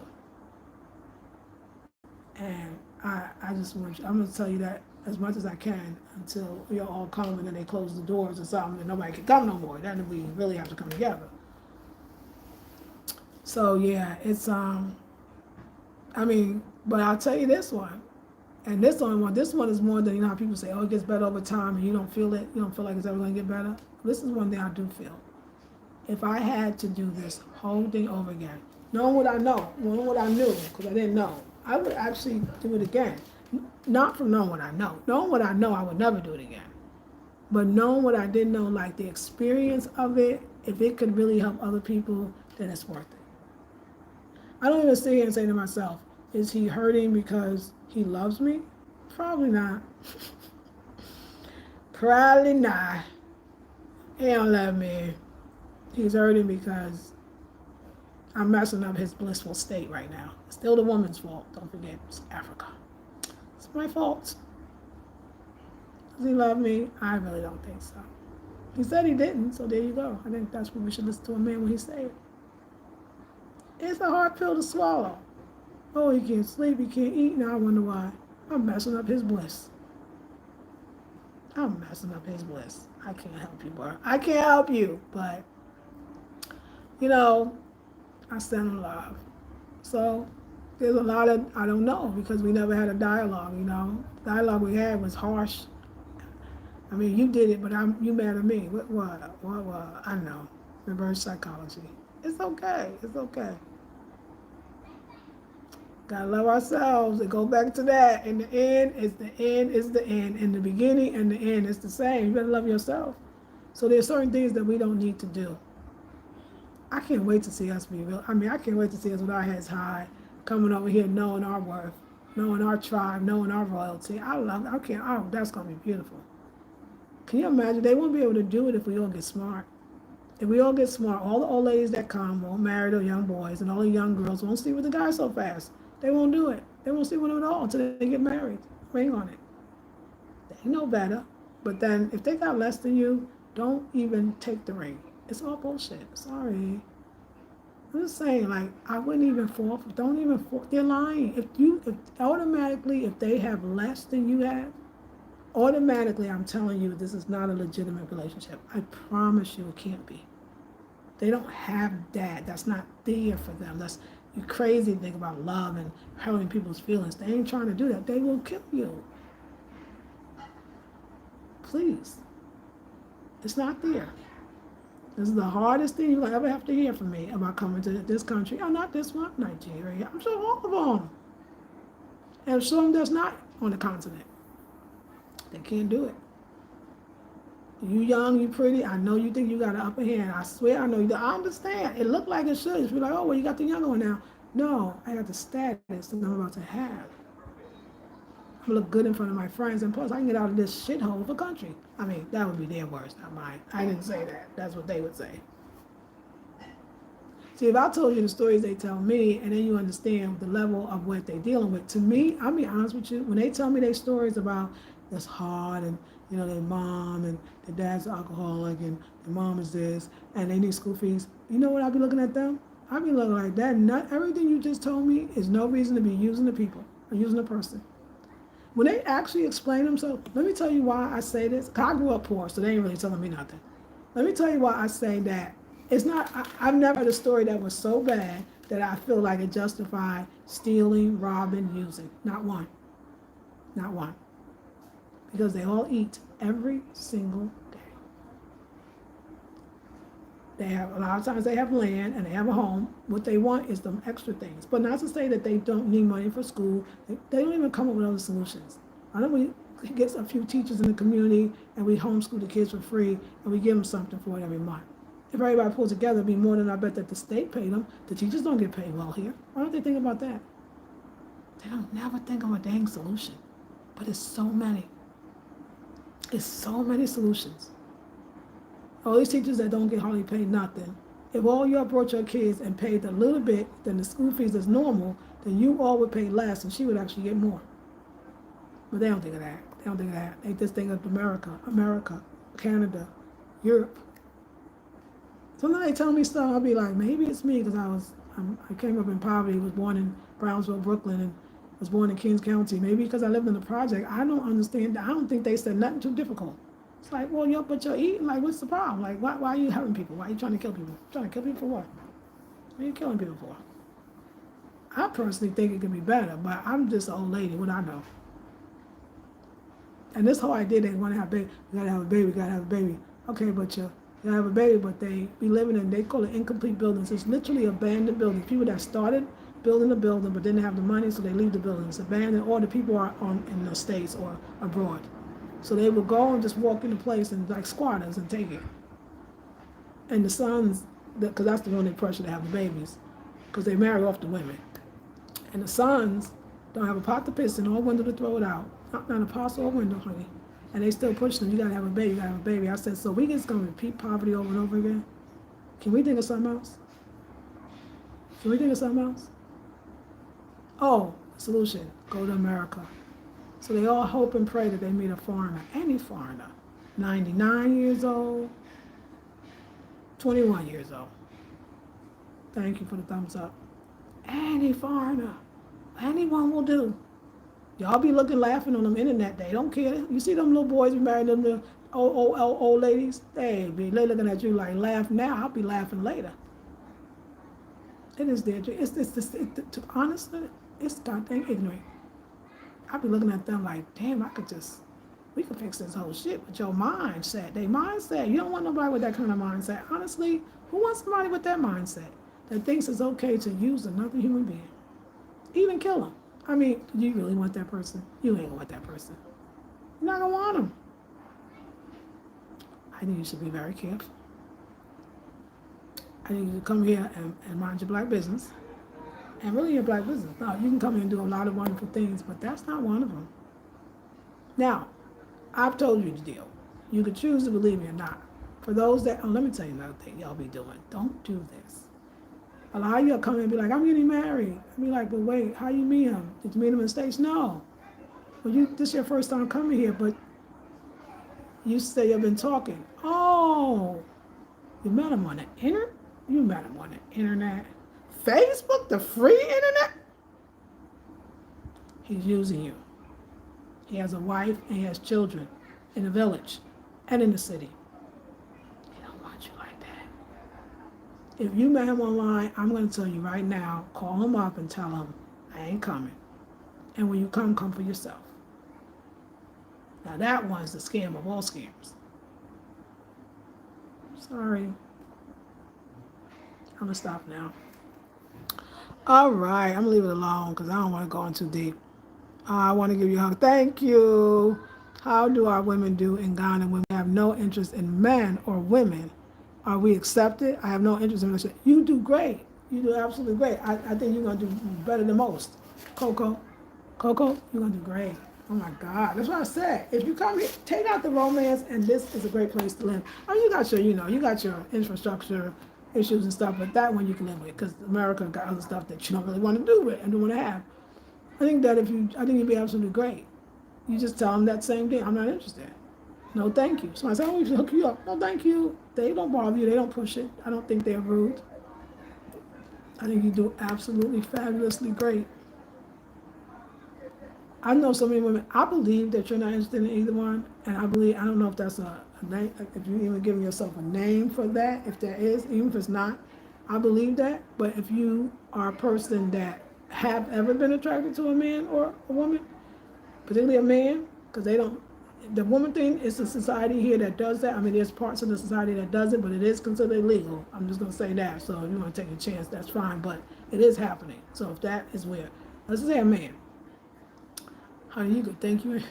And I just want you, I'm going to tell you that as much as I can until we all come and then they close the doors or something and nobody can come no more. Then we really have to come together. So yeah, it's, but I'll tell you this one. And this one is more than, how people say, oh, it gets better over time, and you don't feel it. You don't feel like it's ever going to get better. This is one thing I do feel. If I had to do this whole thing over again, knowing what I know, knowing what I knew, because I didn't know, I would actually do it again. Not from knowing what I know. Knowing what I know, I would never do it again. But knowing what I didn't know, like the experience of it, if it could really help other people, then it's worth it. I don't even sit here and say to myself, is he hurting because he loves me? Probably not. Probably not. He don't love me. He's hurting because I'm messing up his blissful state right now. It's still the woman's fault. Don't forget, it's Africa. It's my fault. Does he love me? I really don't think so. He said he didn't, so there you go. I think that's what we should listen to a man when he says it. It's a hard pill to swallow. Oh, he can't sleep, he can't eat. Now I wonder why. I'm messing up his bliss. I'm messing up his bliss. I can't help you, bro. I can't help you, but You know, I stand in love. So there's a lot of, I don't know, because we never had a dialogue, you know. Dialogue we had was harsh. I mean, you did it, but you mad at me. What? I know. Reverse psychology. It's okay. It's okay. Gotta love ourselves and go back to that. In the end, is the end is the end. In the beginning and the end, it's the same. You better love yourself. So there's certain things that we don't need to do. I can't wait to see us be real. I mean, I can't wait to see us with our heads high, coming over here knowing our worth, knowing our tribe, knowing our royalty. I love. I can't. Oh, that's gonna be beautiful. Can you imagine? They won't be able to do it if we all get smart. If we all get smart, all the old ladies that come won't marry the young boys, and all the young girls won't sleep with the guys so fast. They won't do it. They won't sleep with them at all until they get married. Ring on it. They know better. But then if they got less than you, don't even take the ring. It's all bullshit. Sorry. I'm just saying, like, I wouldn't even fall for, don't even fall, they're lying. If automatically, if they have less than you have, automatically, I'm telling you, this is not a legitimate relationship. I promise you it can't be. They don't have that. That's not there for them. That's, you crazy to think about love and hurting people's feelings. They ain't trying to do that. They will kill you. Please. It's not there. This is the hardest thing you'll ever have to hear from me about coming to this country. Oh, not this one, Nigeria. I'm sure all of them. And some that's not on the continent. They can't do it. You young, you pretty. I know you think you got an upper hand. I swear I know you do. I understand. It looked like it should. You're like, oh, well, you got the younger one now. No, I got the status that I'm about to have. I look good in front of my friends, and plus I can get out of this shithole of a country. I mean, that would be their words, not mine. I didn't say that. That's what they would say. See, if I told you the stories they tell me, and then you understand the level of what they're dealing with, to me, I'll be honest with you, when they tell me their stories about that's hard, and you know, their mom and their dad's an alcoholic, and their mom is this, and they need school fees, you know what I'll be looking at them? I'll be looking like that. Not everything you just told me is no reason to be using the people or using the person. When they actually explain themselves, let me tell you why I say this. 'Cause I grew up poor, so they ain't really telling me nothing. Let me tell you why I say that. It's not, I've never heard a story that was so bad that I feel like it justified stealing, robbing, using. Not one. Not one. Because they all eat every single day. They have, a lot of times they have land and they have a home. What they want is some extra things. But not to say that they don't need money for school. They don't even come up with other solutions. I know we get a few teachers in the community and we homeschool the kids for free and we give them something for it every month. If everybody pulls together, it'd be more than I bet that the state paid them. The teachers don't get paid well here. Why don't they think about that? They don't never think of a dang solution. But it's so many. It's so many solutions. All these teachers that don't get hardly paid nothing. If all y'all brought your kids and paid a little bit than the school fees is normal, then you all would pay less and she would actually get more. But they don't think of that. They don't think of that. They just think of America, Canada, Europe. Sometimes they tell me stuff, I'll be like, maybe it's me because I came up in poverty, was born in Brownsville, Brooklyn, and was born in Kings County. Maybe because I lived in the project, I don't understand. I don't think they said nothing too difficult. It's like, well, but you're eating. Like, what's the problem? Like, why are you hurting people? Why are you trying to kill people? Trying to kill people for what? What are you killing people for? I personally think it could be better, but I'm just an old lady. What I know. And this whole idea they want to have a baby, we gotta have a baby, we gotta have a baby. Okay, but you gotta have a baby, but they be living in, they call it incomplete buildings. It's literally abandoned buildings. People that started building the building but didn't have the money, so they leave the building. It's abandoned, or the people are in the States or abroad. So they will go and just walk into place and like squatters and take it. And the sons, because that's the one they pressure to have the babies, because they marry off the women. And the sons don't have a pot to piss in or a window to throw it out. Not a pot or a window, honey. And they still push them, you gotta have a baby, you gotta have a baby. I said, so we just gonna repeat poverty over and over again? Can we think of something else? Can we think of something else? Oh, solution, go to America. So they all hope and pray that they meet a foreigner, any foreigner, 99 years old, 21 years old. Thank you for the thumbs up. Any foreigner, anyone will do. Y'all be looking, laughing on them internet. They don't care. You see them little boys be married, them little old ladies? They looking at you like, laugh now, I'll be laughing later. It is their dream. Honestly, it's goddamn ignorant. I be looking at them like, damn, we could fix this whole shit with your mindset. They mindset. You don't want nobody with that kind of mindset. Honestly, who wants somebody with that mindset that thinks it's okay to use another human being, even kill them? I mean, do you really want that person? You ain't gonna want that person. You're not gonna want them. I think you should be very careful. I think you should come here and mind your black business. And really your black business. Now, you can come here and do a lot of wonderful things, but that's not one of them. Now, I've told you the deal. You could choose to believe me or not. For those that, let me tell you another thing y'all be doing. Don't do this. A lot of y'all come in and be like, I'm getting married. I be like, but wait, how you meet him? Did you meet him in the States? No. Well, this is your first time coming here, but you say you've been talking. Oh, you met him on the internet? You met him on the internet? Facebook, the free internet? He's using you. He has a wife and he has children in the village and in the city. He don't want you like that. If you met him online, I'm going to tell you right now, call him up and tell him, I ain't coming. And when you come for yourself. Now that one's the scam of all scams. Sorry. I'm going to stop now. All right, I'm going to leave it alone because I don't want to go in too deep. I want to give you a hug. Thank you. How do our women do in Ghana when we have no interest in men or women? Are we accepted? I have no interest in men. You do great. You do absolutely great. I think you're going to do better than most. Coco, you're going to do great. Oh my God. That's what I said. If you come here, take out the romance, and this is a great place to live. I mean, you got your infrastructure issues and stuff, but that one you can live with because America got other stuff that you don't really want to do with and don't want to have. I think you'd be absolutely great. You just tell them that same thing. I'm not interested. No, thank you. Somebody said, oh, we should hook you up. No, thank you. They don't bother you. They don't push it. I don't think they're rude. I think you do absolutely fabulously great. I know so many women. I believe that you're not interested in either one, and I don't know if that's a name, if you even giving yourself a name for that, if there is, even if it's not. I believe that, but if you are a person that have ever been attracted to a man or a woman, particularly a man, because the woman thing is a society here that does that. I mean, there's parts of the society that does it, but it is considered illegal. I'm just going to say that. So if you want to take a chance, that's fine, but it is happening. So if that is where, let's say a man, honey, you could think you ain't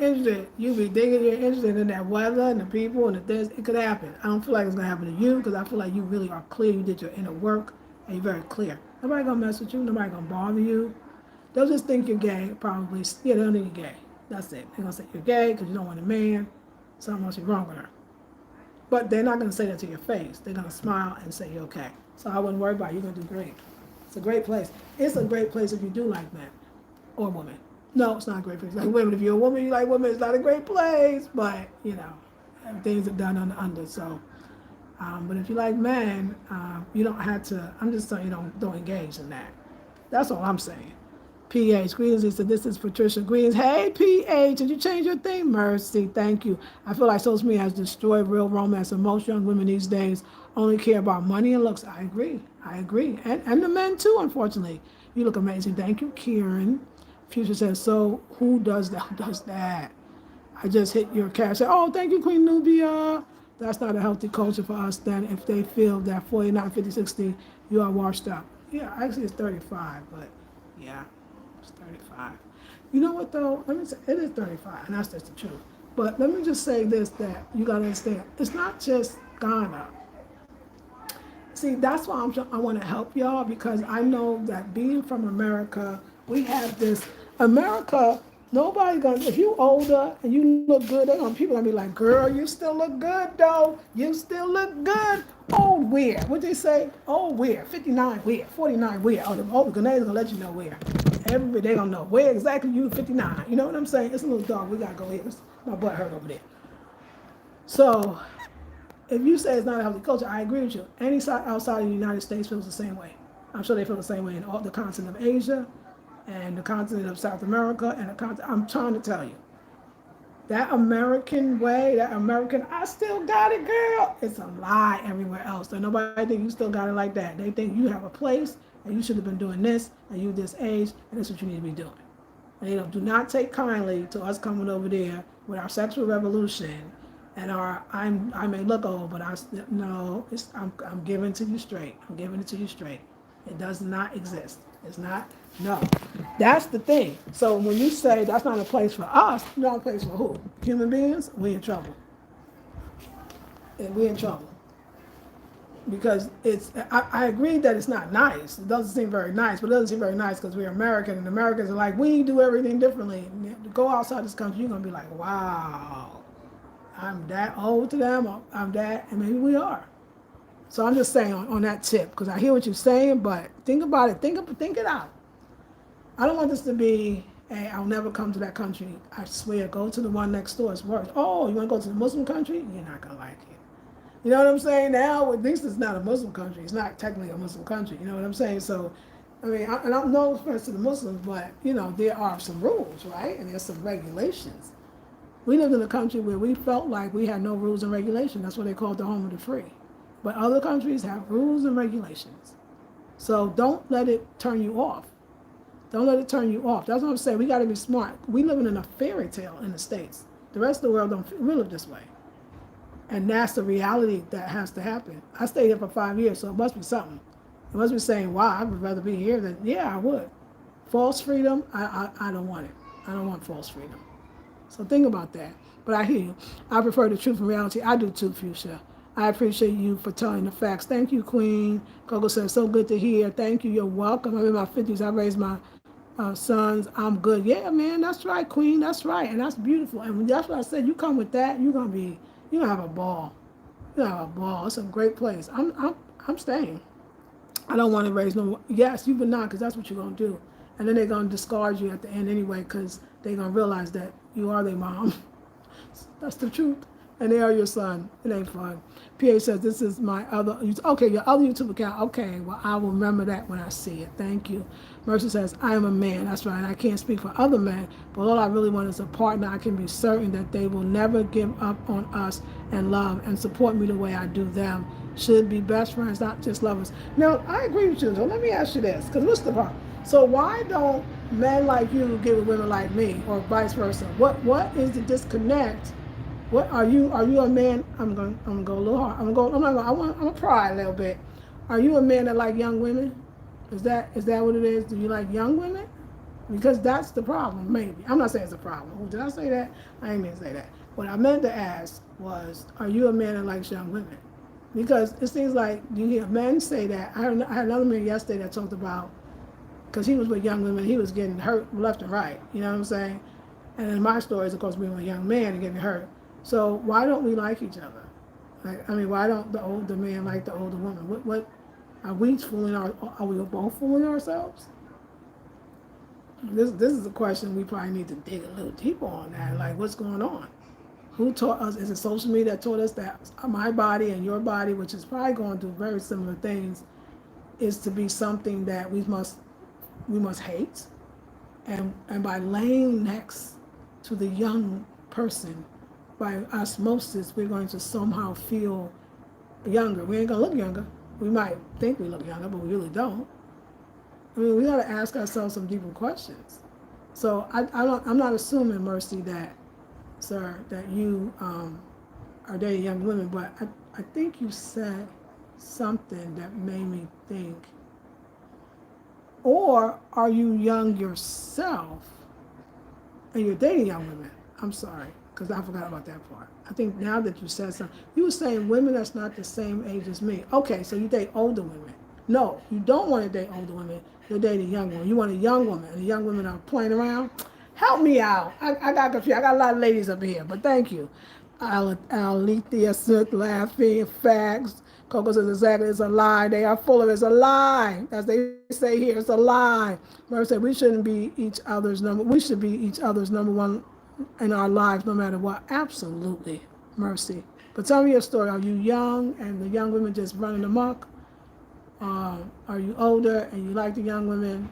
interested. You be thinking you're interested in that weather and the people and the things. It could happen. I don't feel like it's going to happen to you because I feel like you really are clear. You did your inner work and you're very clear. Nobody going to mess with you. Nobody going to bother you. They'll just think you're gay, probably. Yeah, they'll think you're gay. That's it. They're going to say you're gay because you don't want a man. Something must be wrong with her. But they're not going to say that to your face. They're going to smile and say you're okay. So I wouldn't worry about it. You're going to do great. It's a great place. It's a great place if you do like men or women. No, it's not a great place. Like women, if you're a woman, you like women, it's not a great place. But, things are done under. So, but if you like men, you don't have to, I'm just saying don't engage in that. That's all I'm saying. PH, greetings, Lisa. This is Patricia. Greetings. Hey, PH, did you change your thing? Mercy, thank you. I feel like social media has destroyed real romance, and most young women these days only care about money and looks. I agree. And the men too, unfortunately. You look amazing. Thank you, Kieran. Future says, so who does that? Who does that? I just hit your cash. Oh, thank you, Queen Nubia. That's not a healthy culture for us then if they feel that 49, 50, 60, you are washed up. Yeah, actually it's 35, but yeah. 35. You know what though? Let me say it is 35, and that's just the truth. But let me just say this: that you gotta understand, it's not just Ghana. See, that's why I want to help y'all because I know that being from America, we have this America. Nobody gonna if you older and you look good, people gonna be like, girl, you still look good though. You still look good. Oh, where? What they say? Oh, where? 59 where? 49 where? Oh, the Grenadians gonna let you know where. Everybody they gonna know where exactly you 59. You know what I'm saying? It's a little dog. We gotta go here. My butt hurt over there. So if you say it's not a healthy culture, I agree with you. Any side outside of the United States feels the same way. I'm sure they feel the same way in all the continent of Asia and the continent of South America and the continent. I'm trying to tell you. That American way, that American, I still got it, girl. It's a lie everywhere else. So nobody think you still got it like that. They think you have a place and you should have been doing this and you this age and this is what you need to be doing. And they do not take kindly to us coming over there with our sexual revolution and our I may look old, but no, I'm giving to you straight. I'm giving it to you straight. It does not exist. It's not. No, that's the thing. So when you say that's not a place for us, not a place for who? Human beings. We in trouble. And we in trouble because it's. I agree that it's not nice. It doesn't seem very nice, but it doesn't seem very nice because we're American, and Americans are like we do everything differently. And to go outside this country, you're gonna be like, wow, I'm that old to them. Or I'm that, and maybe we are. So I'm just saying on that tip because I hear what you're saying, but think about it. Think it out. I don't want this to be, hey, I'll never come to that country. I swear, go to the one next door. It's worse. Oh, you want to go to the Muslim country? You're not going to like it. You know what I'm saying? Now, at least it's not a Muslim country. It's not technically a Muslim country. You know what I'm saying? So, I mean, and I'm no offense to the Muslims, but, you know, there are some rules, right? And there's some regulations. We lived in a country where we felt like we had no rules and regulations. That's what they call it the home of the free. But other countries have rules and regulations. So don't let it turn you off. Don't let it turn you off. That's what I'm saying. We got to be smart. We living in a fairy tale in the States. The rest of the world don't live this way. And that's the reality that has to happen. I stayed here for 5 years, so it must be something. It must be saying, wow, I would rather be here than, yeah, I would. False freedom, I don't want it. I don't want false freedom. So think about that. But I hear you. I prefer the truth and reality. I do too, Fuchsia. I appreciate you for telling the facts. Thank you, Queen. Coco says, so good to hear. Thank you. You're welcome. I'm in my 50s. I raised my sons. I'm good. Yeah, man, that's right, Queen. That's right. And that's beautiful. And that's what I said. You come with that, you're going to have a ball. You're going to have a ball. It's a great place. I'm staying. I don't want to raise no, yes, you would not, because that's what you're going to do. And then they're going to discard you at the end anyway, because they're going to realize that you are their mom. That's the truth. And they are your son. It ain't fun. PA says, this is my other, okay, your other YouTube account. Okay, well, I will remember that when I see it. Thank you. Mercy says, I am a man. That's right. I can't speak for other men, but all I really want is a partner. I can be certain that they will never give up on us and love and support me the way I do them. Should be best friends, not just lovers. Now, I agree with you. So let me ask you this, because what's the problem? So why don't men like you get with women like me, or vice versa? What is the disconnect? What are you a man? I'm gonna go a little hard. I'm gonna pry a little bit. Are you a man that like young women? Is that what it is? Do you like young women? Because that's the problem, maybe. I'm not saying it's a problem. Oh, did I say that? I didn't mean to say that. What I meant to ask was, are you a man that likes young women? Because it seems like you hear men say that. I had another man yesterday that talked about, because he was with young women, he was getting hurt left and right. You know what I'm saying? And in my story is, of course, being a young man and getting hurt. So why don't we like each other? Why don't the older man like the older woman? What are we fooling are we both fooling ourselves? This is a question we probably need to dig a little deeper on that. Like, what's going on? Who taught us? Is it social media that taught us that my body and your body, which is probably going through very similar things, is to be something that we must hate? And by laying next to the young person, by osmosis, we're going to somehow feel younger. We ain't gonna look younger. We might think we look younger, but we really don't. I mean, we got to ask ourselves some deeper questions. So I'm not assuming, Mercy, that, sir, that you are dating young women, but I think you said something that made me think. Or are you young yourself and you're dating young women? I'm sorry, because I forgot about that part. I think now that you said something, you were saying women that's not the same age as me. Okay, so you date older women. No, you don't want to date older women. You're dating young women. You want a young woman, and the young women are playing around. Help me out. I got confused. I got a lot of ladies up here, but thank you. Alethea Smith laughing, facts. Coco says exactly, it's a lie. They are full of it. It's a lie. As they say here, it's a lie. Murray said we shouldn't be each other's number. We should be each other's number one in our lives, no matter what. Absolutely, Mercy. But tell me your story. Are you young and the young women just running amok? Are you older and you like the young women?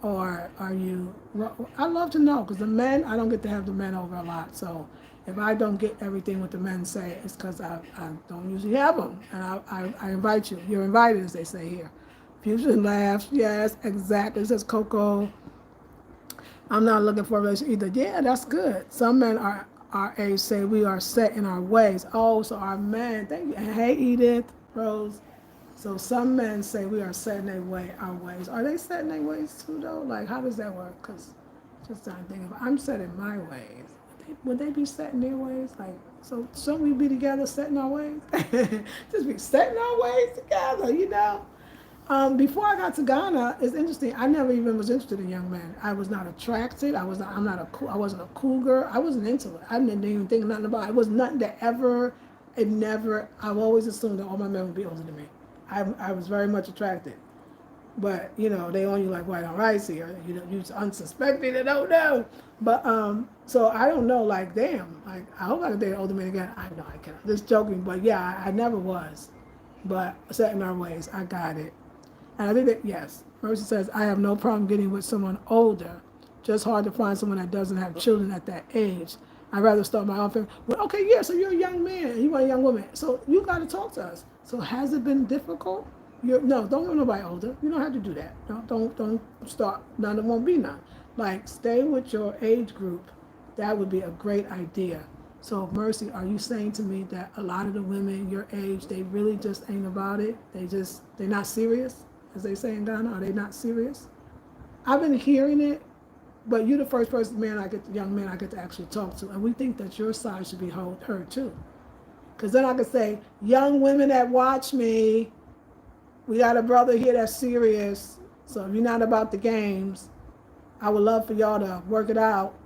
or are you? Well, I love to know because the men, I don't get to have the men over a lot. So if I don't get everything what the men say, it's because I don't usually have them. And I invite you. You're invited, as they say here. Fusion laughs. Yes, exactly. It says Coco. I'm not looking for a relationship either. Yeah, that's good. Some men are our age say we are set in our ways. Oh, so our men, thank you. And hey, Edith, Rose. So some men say we are set in our ways. Are they set in their ways too, though? Like, how does that work? Because just trying to think of, I'm set in my ways. Would they be set in their ways? Like, so shouldn't we be together set in our ways? Just be set in our ways together, you know? Before I got to Ghana, it's interesting. I never even was interested in young men. I was not attracted. I was not. I'm not a. I wasn't a cougar. I wasn't into it. I didn't even think nothing about it. It was nothing that ever. It never. I've always assumed that all my men would be older than me. I was very much attracted, but you know they on you like white on rice here. You know, you're unsuspecting and don't know. But so I don't know. Like damn. Like I hope I can date an older man again. I know I can. Just joking, but yeah, I never was. But set in our ways. I got it. And I think that, yes, Mercy says, I have no problem getting with someone older. Just hard to find someone that doesn't have children at that age. I'd rather start my own family. Well, okay, yeah, so you're a young man and you want a young woman. So you got to talk to us. So has it been difficult? No, don't want nobody older. You don't have to do that. No, don't start. None, it won't be none. Like, stay with your age group. That would be a great idea. So, Mercy, are you saying to me that a lot of the women your age, they really just ain't about it? They're not serious? As they say in Ghana, are they not serious? I've been hearing it, but you're the first person, young man I get to actually talk to, and we think that your side should be heard too. Because then I could say, young women that watch me, we got a brother here that's serious, so if you're not about the games, I would love for y'all to work it out.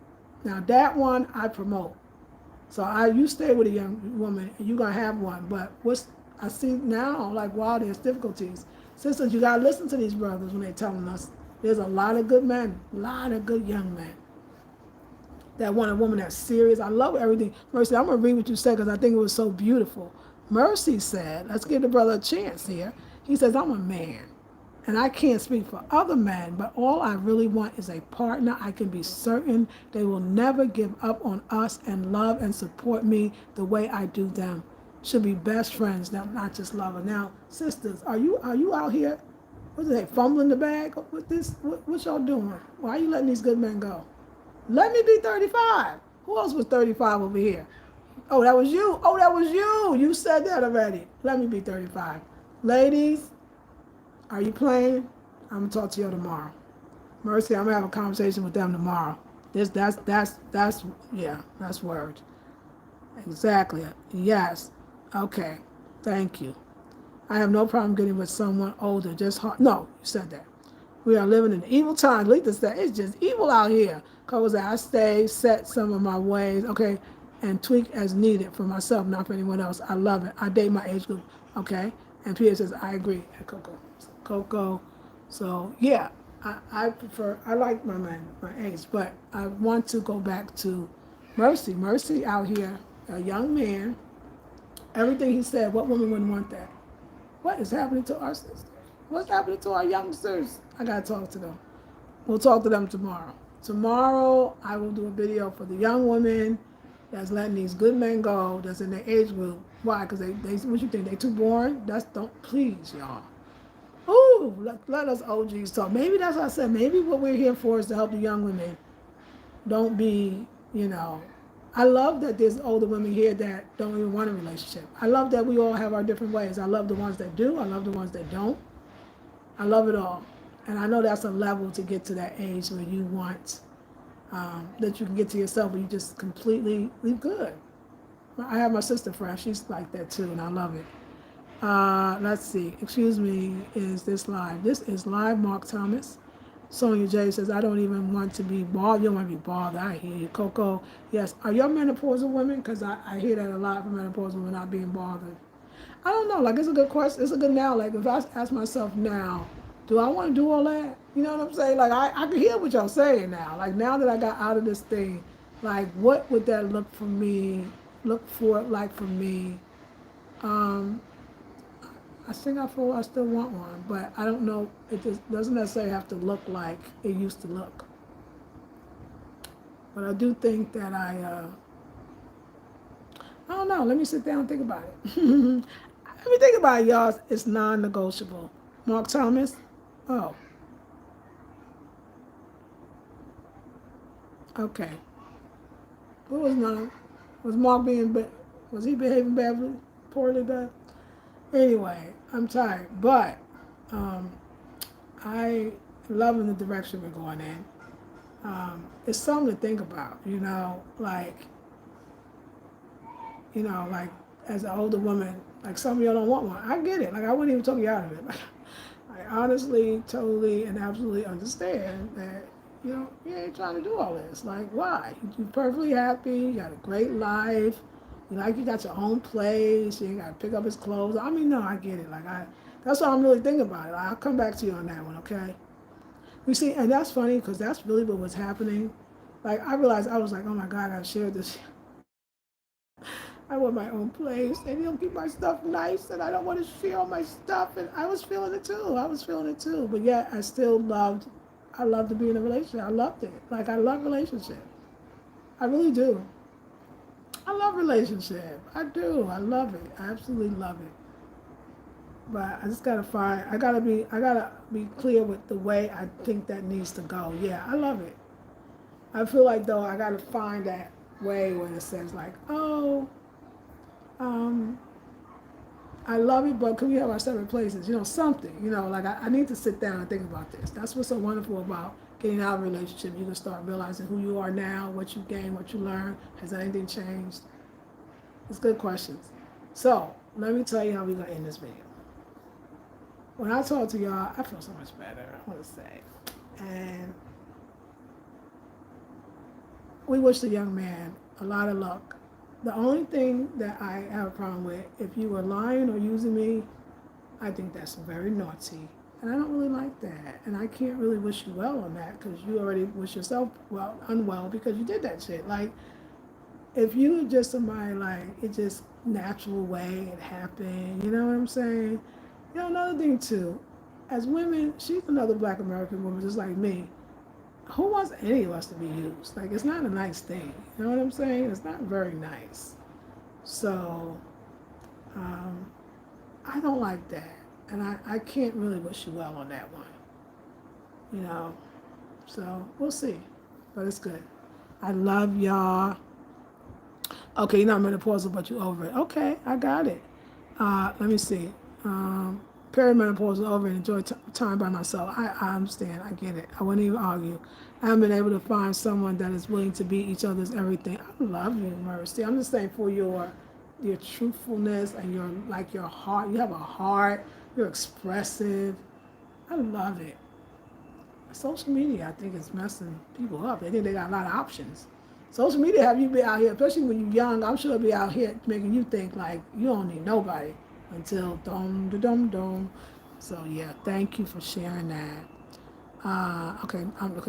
Now that one I promote. So you stay with a young woman, and you're gonna have one. But I see now, like wow, there's difficulties. Sisters, you gotta listen to these brothers when they're telling us there's a lot of good men, a lot of good young men that want a woman that's serious. I love everything. Mercy, I'm gonna read what you said because I think it was so beautiful. Mercy said, let's give the brother a chance here. He says, I'm a man. And I can't speak for other men, but all I really want is a partner I can be certain they will never give up on us and love and support me the way I do them. Should be best friends, not just lovers. Now, sisters, are you out here? What is it? Fumbling the bag with this? What y'all doing? Why are you letting these good men go? Let me be 35. Who else was 35 over here? Oh, that was you. Oh, that was you. You said that already. Let me be 35. Ladies, are you playing? I'm gonna talk to you tomorrow. Mercy, I'm gonna have a conversation with them tomorrow. That's word. Exactly. Yes. Okay. Thank you. I have no problem getting with someone older. Just hard. No, you said that. We are living in evil times. Lita said it's just evil out here. Cause I stay, set some of my ways, okay, and tweak as needed for myself, not for anyone else. I love it. I date my age group, okay. And Peter says I agree. And Coco. So yeah, I prefer. I like my age, but I want to go back to Mercy. Mercy out here, a young man. Everything he said, what woman wouldn't want that? What is happening to our sisters? What's happening to our youngsters? I gotta talk to them. We'll talk to them tomorrow. Tomorrow, I will do a video for the young women that's letting these good men go, that's in their age group. Why? Because they what you think, they too boring? Don't, please, y'all. Ooh, let us OGs talk. Maybe that's what I said. Maybe what we're here for is to help the young women. Don't be, I love that there's older women here that don't even want a relationship. I love that we all have our different ways. I love the ones that do. I love the ones that don't. I love it all. And I know that's a level to get to that age where you want, that you can get to yourself where you just completely leave good. I have my sister friend. She's like that too, and I love it. Let's see. Excuse me, is this live? This is live, Mark Thomas. Sonia J says, I don't even want to be bothered. You don't want to be bothered. I hear you. Coco, yes. Are y'all menopausal women? Because I hear that a lot from menopausal women not being bothered. I don't know. Like, it's a good question. It's a good now. Like, if I ask myself now, do I want to do all that? You know what I'm saying? Like, I can hear what y'all saying now. Like, now that I got out of this thing, like, what would that look for me? Look for it like for me? I think I still want one, but I don't know. It just doesn't necessarily have to look like it used to look. But I do think that I don't know. Let me sit down and think about it. Let me think about it, y'all. It's non-negotiable. Mark Thomas. Oh, okay. What was not? Was Mark was he behaving badly, poorly bad? Anyway, I'm tired, but um, I loving the direction we're going in. It's something to think about, like as an older woman, like some of y'all don't want one. I get it. Like I wouldn't even talk you out of it. I honestly, totally, and absolutely understand that you ain't trying to do all this. Like why? You're perfectly happy. You got a great life. You got your own place. You ain't got to pick up his clothes. I mean, no, I get it. That's what I'm really thinking about it. I'll come back to you on that one, okay? You see, and that's funny because that's really what was happening. Like I realized I was like, oh my God, I shared this. I want my own place, and you don't keep my stuff nice, and I don't want to share all my stuff. And I was feeling it too. I was feeling it too. But yet, I loved to be in a relationship. I loved it. Like I love relationship. I really do. I love relationship. I do. I love it. I absolutely love it. But I just I gotta be clear with the way I think that needs to go. Yeah, I love it. I feel like though I gotta find that way when it says like, oh, um, I love it, but can we have our separate places? Something. Like I need to sit down and think about this. That's what's so wonderful about getting out of a relationship. You can start realizing who you are now, what you gain, what you learn. Has anything changed? It's good questions. So let me tell you how we're gonna end this video. When I talk to y'all, I feel so much better, I want to say. And we wish the young man a lot of luck. The only thing that I have a problem with, if you were lying or using me, I think that's very naughty. And I don't really like that. And I can't really wish you well on that because you already wish yourself unwell because you did that shit. Like, if you were just somebody like, it just natural way it happened, you know what I'm saying? Another thing too, as women, she's another Black American woman just like me. Who wants any of us to be used? Like, it's not a nice thing. You know what I'm saying? It's not very nice. So, I don't like that. And I can't really wish you well on that one. So we'll see. But it's good. I love y'all. Okay, you're not menopausal, but you over it. Okay, I got it. Let me see. Perimenopausal over and enjoy time by myself. I understand. I get it. I wouldn't even argue. I haven't been able to find someone that is willing to be each other's everything. I love you, Mercy. I'm just saying for your truthfulness and your heart. You have a heart. You're expressive. I love it. Social media, I think, is messing people up. They think they got a lot of options. Social media have you be out here, especially when you're young, I'm sure it'll be out here making you think like you don't need nobody until dum. So yeah, thank you for sharing that. Okay,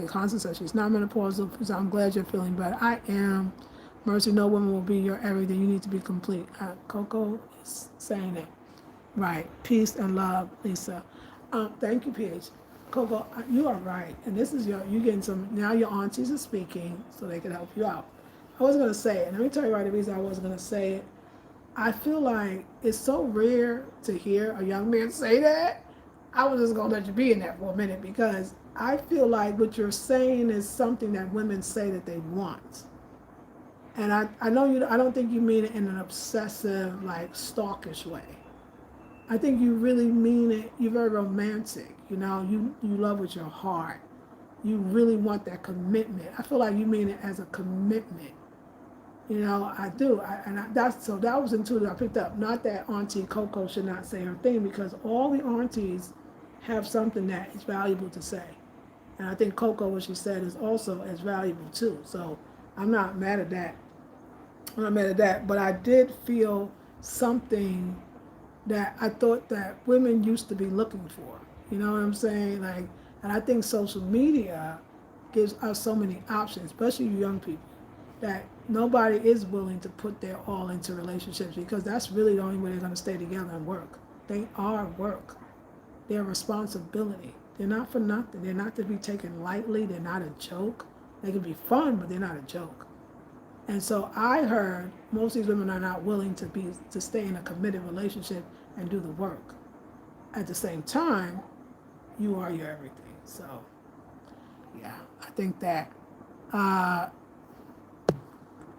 Constance says she's not menopausal, so I'm glad you're feeling better. I am. Mercy, no woman will be your everything. You need to be complete. Coco is saying it. Right. Peace and love, Lisa. Thank you, PH. Coco, you are right. And this is you getting some, now your aunties are speaking so they can help you out. I was going to say it, and let me tell you why the reason I was going to say it. I feel like it's so rare to hear a young man say that. I was just going to let you be in that for a minute because I feel like what you're saying is something that women say that they want. And I know I don't think you mean it in an obsessive, like stalkish way. I think you really mean it. You're very romantic. You love with your heart. You really want that commitment. I feel like you mean it as a commitment. I do. That was intuitive. I picked up. Not that Auntie Coco should not say her thing because all the aunties have something that is valuable to say. And I think Coco, what she said, is also as valuable too. So I'm not mad at that. But I did feel something that I thought that women used to be looking for. You know what I'm saying? And I think social media gives us so many options, especially you young people, that nobody is willing to put their all into relationships because that's really the only way they're going to stay together and work. They are work. They're a responsibility. They're not for nothing. They're not to be taken lightly. They're not a joke. They can be fun, but they're not a joke. And so I heard most of these women are not willing to stay in a committed relationship and do the work. At the same time, you are your everything. So yeah, I think that uh,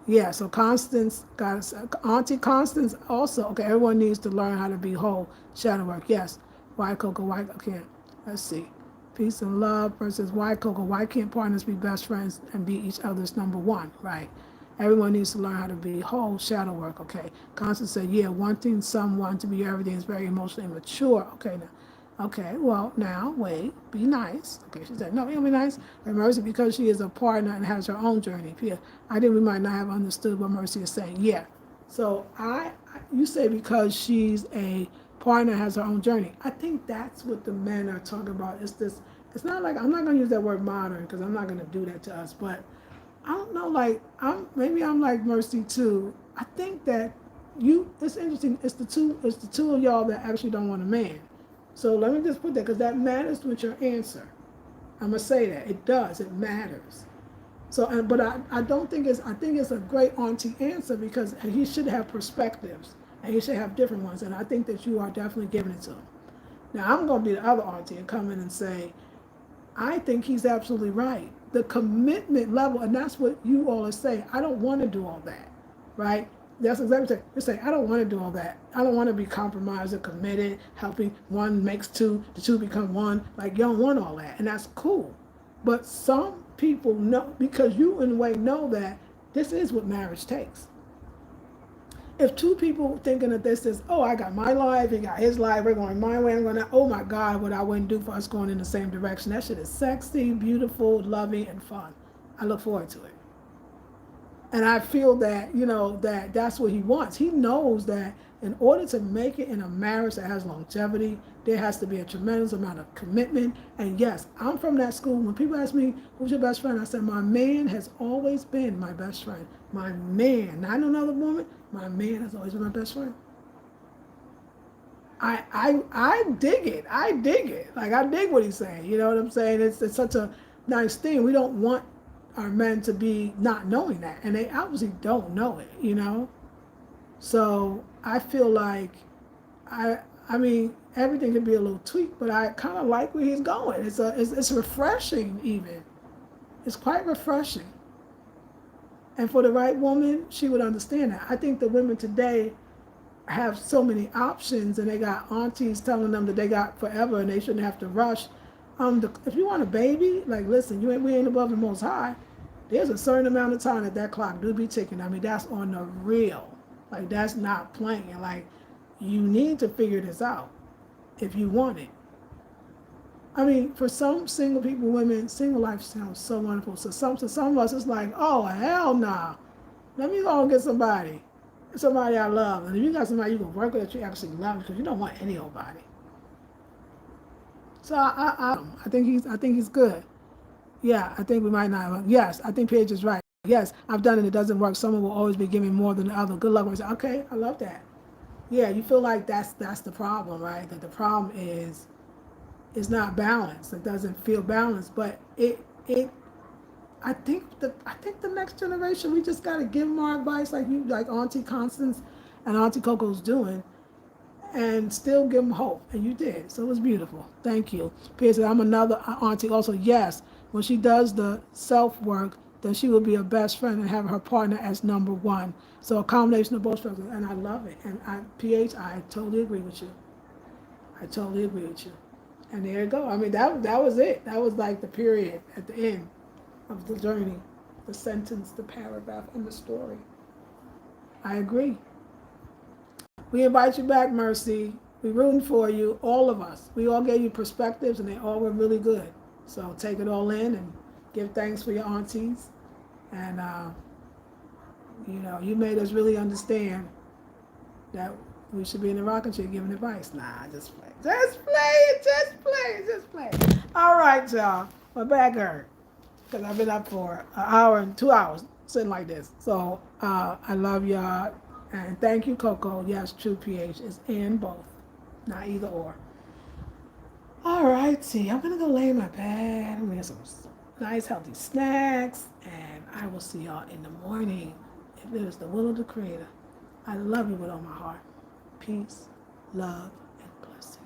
yeah, so Constance got Auntie Constance also. Okay, everyone needs to learn how to be whole. Shadow work, yes. Why Coco? Why can't? Let's see. Peace and love versus why Coco? Why can't partners be best friends and be each other's number one? Right. Everyone needs to learn how to be whole. Shadow work. Okay. Constance said, yeah, wanting someone to be everything is very emotionally immature. Okay, now. Okay, well, now, wait, be nice. Okay, she said, no, you'll be nice. And Mercy, because she is a partner and has her own journey. Pia, I think we might not have understood what Mercy is saying. Yeah. So you say because she's a partner has her own journey. I think that's what the men are talking about. It's not like, I'm not going to use that word modern because I'm not going to do that to us, but I don't know, like, maybe I'm like Mercy too. I think that it's interesting, it's the two of y'all that actually don't want a man. So let me just put that, because that matters with your answer. I'm gonna say that it does. It matters. So, but I don't think I think it's a great auntie answer because he should have perspectives and he should have different ones. And I think that you are definitely giving it to him. Now I'm gonna be the other auntie and come in and say, I think he's absolutely right. The commitment level, and that's what you all are saying. I don't want to do all that, right? That's exactly what you're saying. I don't want to do all that. I don't want to be compromised or committed, helping one makes two, the two become one. Like, you don't want all that, and that's cool. But some people know, because you in a way know that this is what marriage takes. If two people thinking that this is, oh, I got my life, he got his life, we're going my way, I'm going to, oh my God, what I wouldn't do for us going in the same direction. That shit is sexy, beautiful, loving, and fun. I look forward to it. And I feel that, that's what he wants. He knows that in order to make it in a marriage that has longevity, there has to be a tremendous amount of commitment. And yes, I'm from that school. When people ask me, who's your best friend? I said, my man has always been my best friend. My man, not another woman, my man has always been my best friend. I dig it. I dig it. Like, I dig what he's saying. You know what I'm saying? It's such a nice thing. We don't want our men to be not knowing that. And they obviously don't know it. So I feel like I mean, everything can be a little tweaked, but I kind of like where he's going. It's refreshing even. It's quite refreshing. And for the right woman, she would understand that. I think the women today have so many options, and they got aunties telling them that they got forever and they shouldn't have to rush. If you want a baby, like, listen, we ain't above the Most High. There's a certain amount of time that clock do be ticking. I mean, that's on the real. Like, that's not playing. Like, you need to figure this out if you want it. I mean, for some single people, women, single life sounds so wonderful. So some of us, it's like, oh, hell nah. Let me go and get somebody I love. And if you got somebody you can work with that you actually love, because you don't want any old body. So I think he's good. Yeah, I think we might not. Yes, I think Paige is right. Yes, I've done it. It doesn't work. Someone will always be giving more than the other. Good luck. Okay, I love that. Yeah, you feel like that's the problem, right? That the problem is it's not balanced. It doesn't feel balanced. But I think the next generation, we just gotta give them our advice, like Auntie Constance and Auntie Coco's doing, and still give them hope. And you did, so it was beautiful. Thank you. Pierce said, I'm another auntie also. Yes, when she does the self work, then she will be a best friend and have her partner as number one. So a combination of both struggles, and I love it. And I totally agree with you. I totally agree with you. And there you go. I mean, that was it. That was like the period at the end of the journey, the sentence, the paragraph, and the story. I agree. We invite you back, Mercy. We're rooting for you, all of us. We all gave you perspectives, and they all were really good. So take it all in and give thanks for your aunties. And, you made us really understand that we should be in the rocking chair giving advice. Nah, just play. Just play. All right, y'all. My back hurt because I've been up for an hour and 2 hours sitting like this. So I love y'all. And thank you, Coco. Yes, true PH is in both. not either or. All righty, I'm gonna go lay in my bed. I'm gonna get some nice healthy snacks, and I will see y'all in the morning if it is the will of the Creator. I love you with all my heart. Peace, love, and blessings.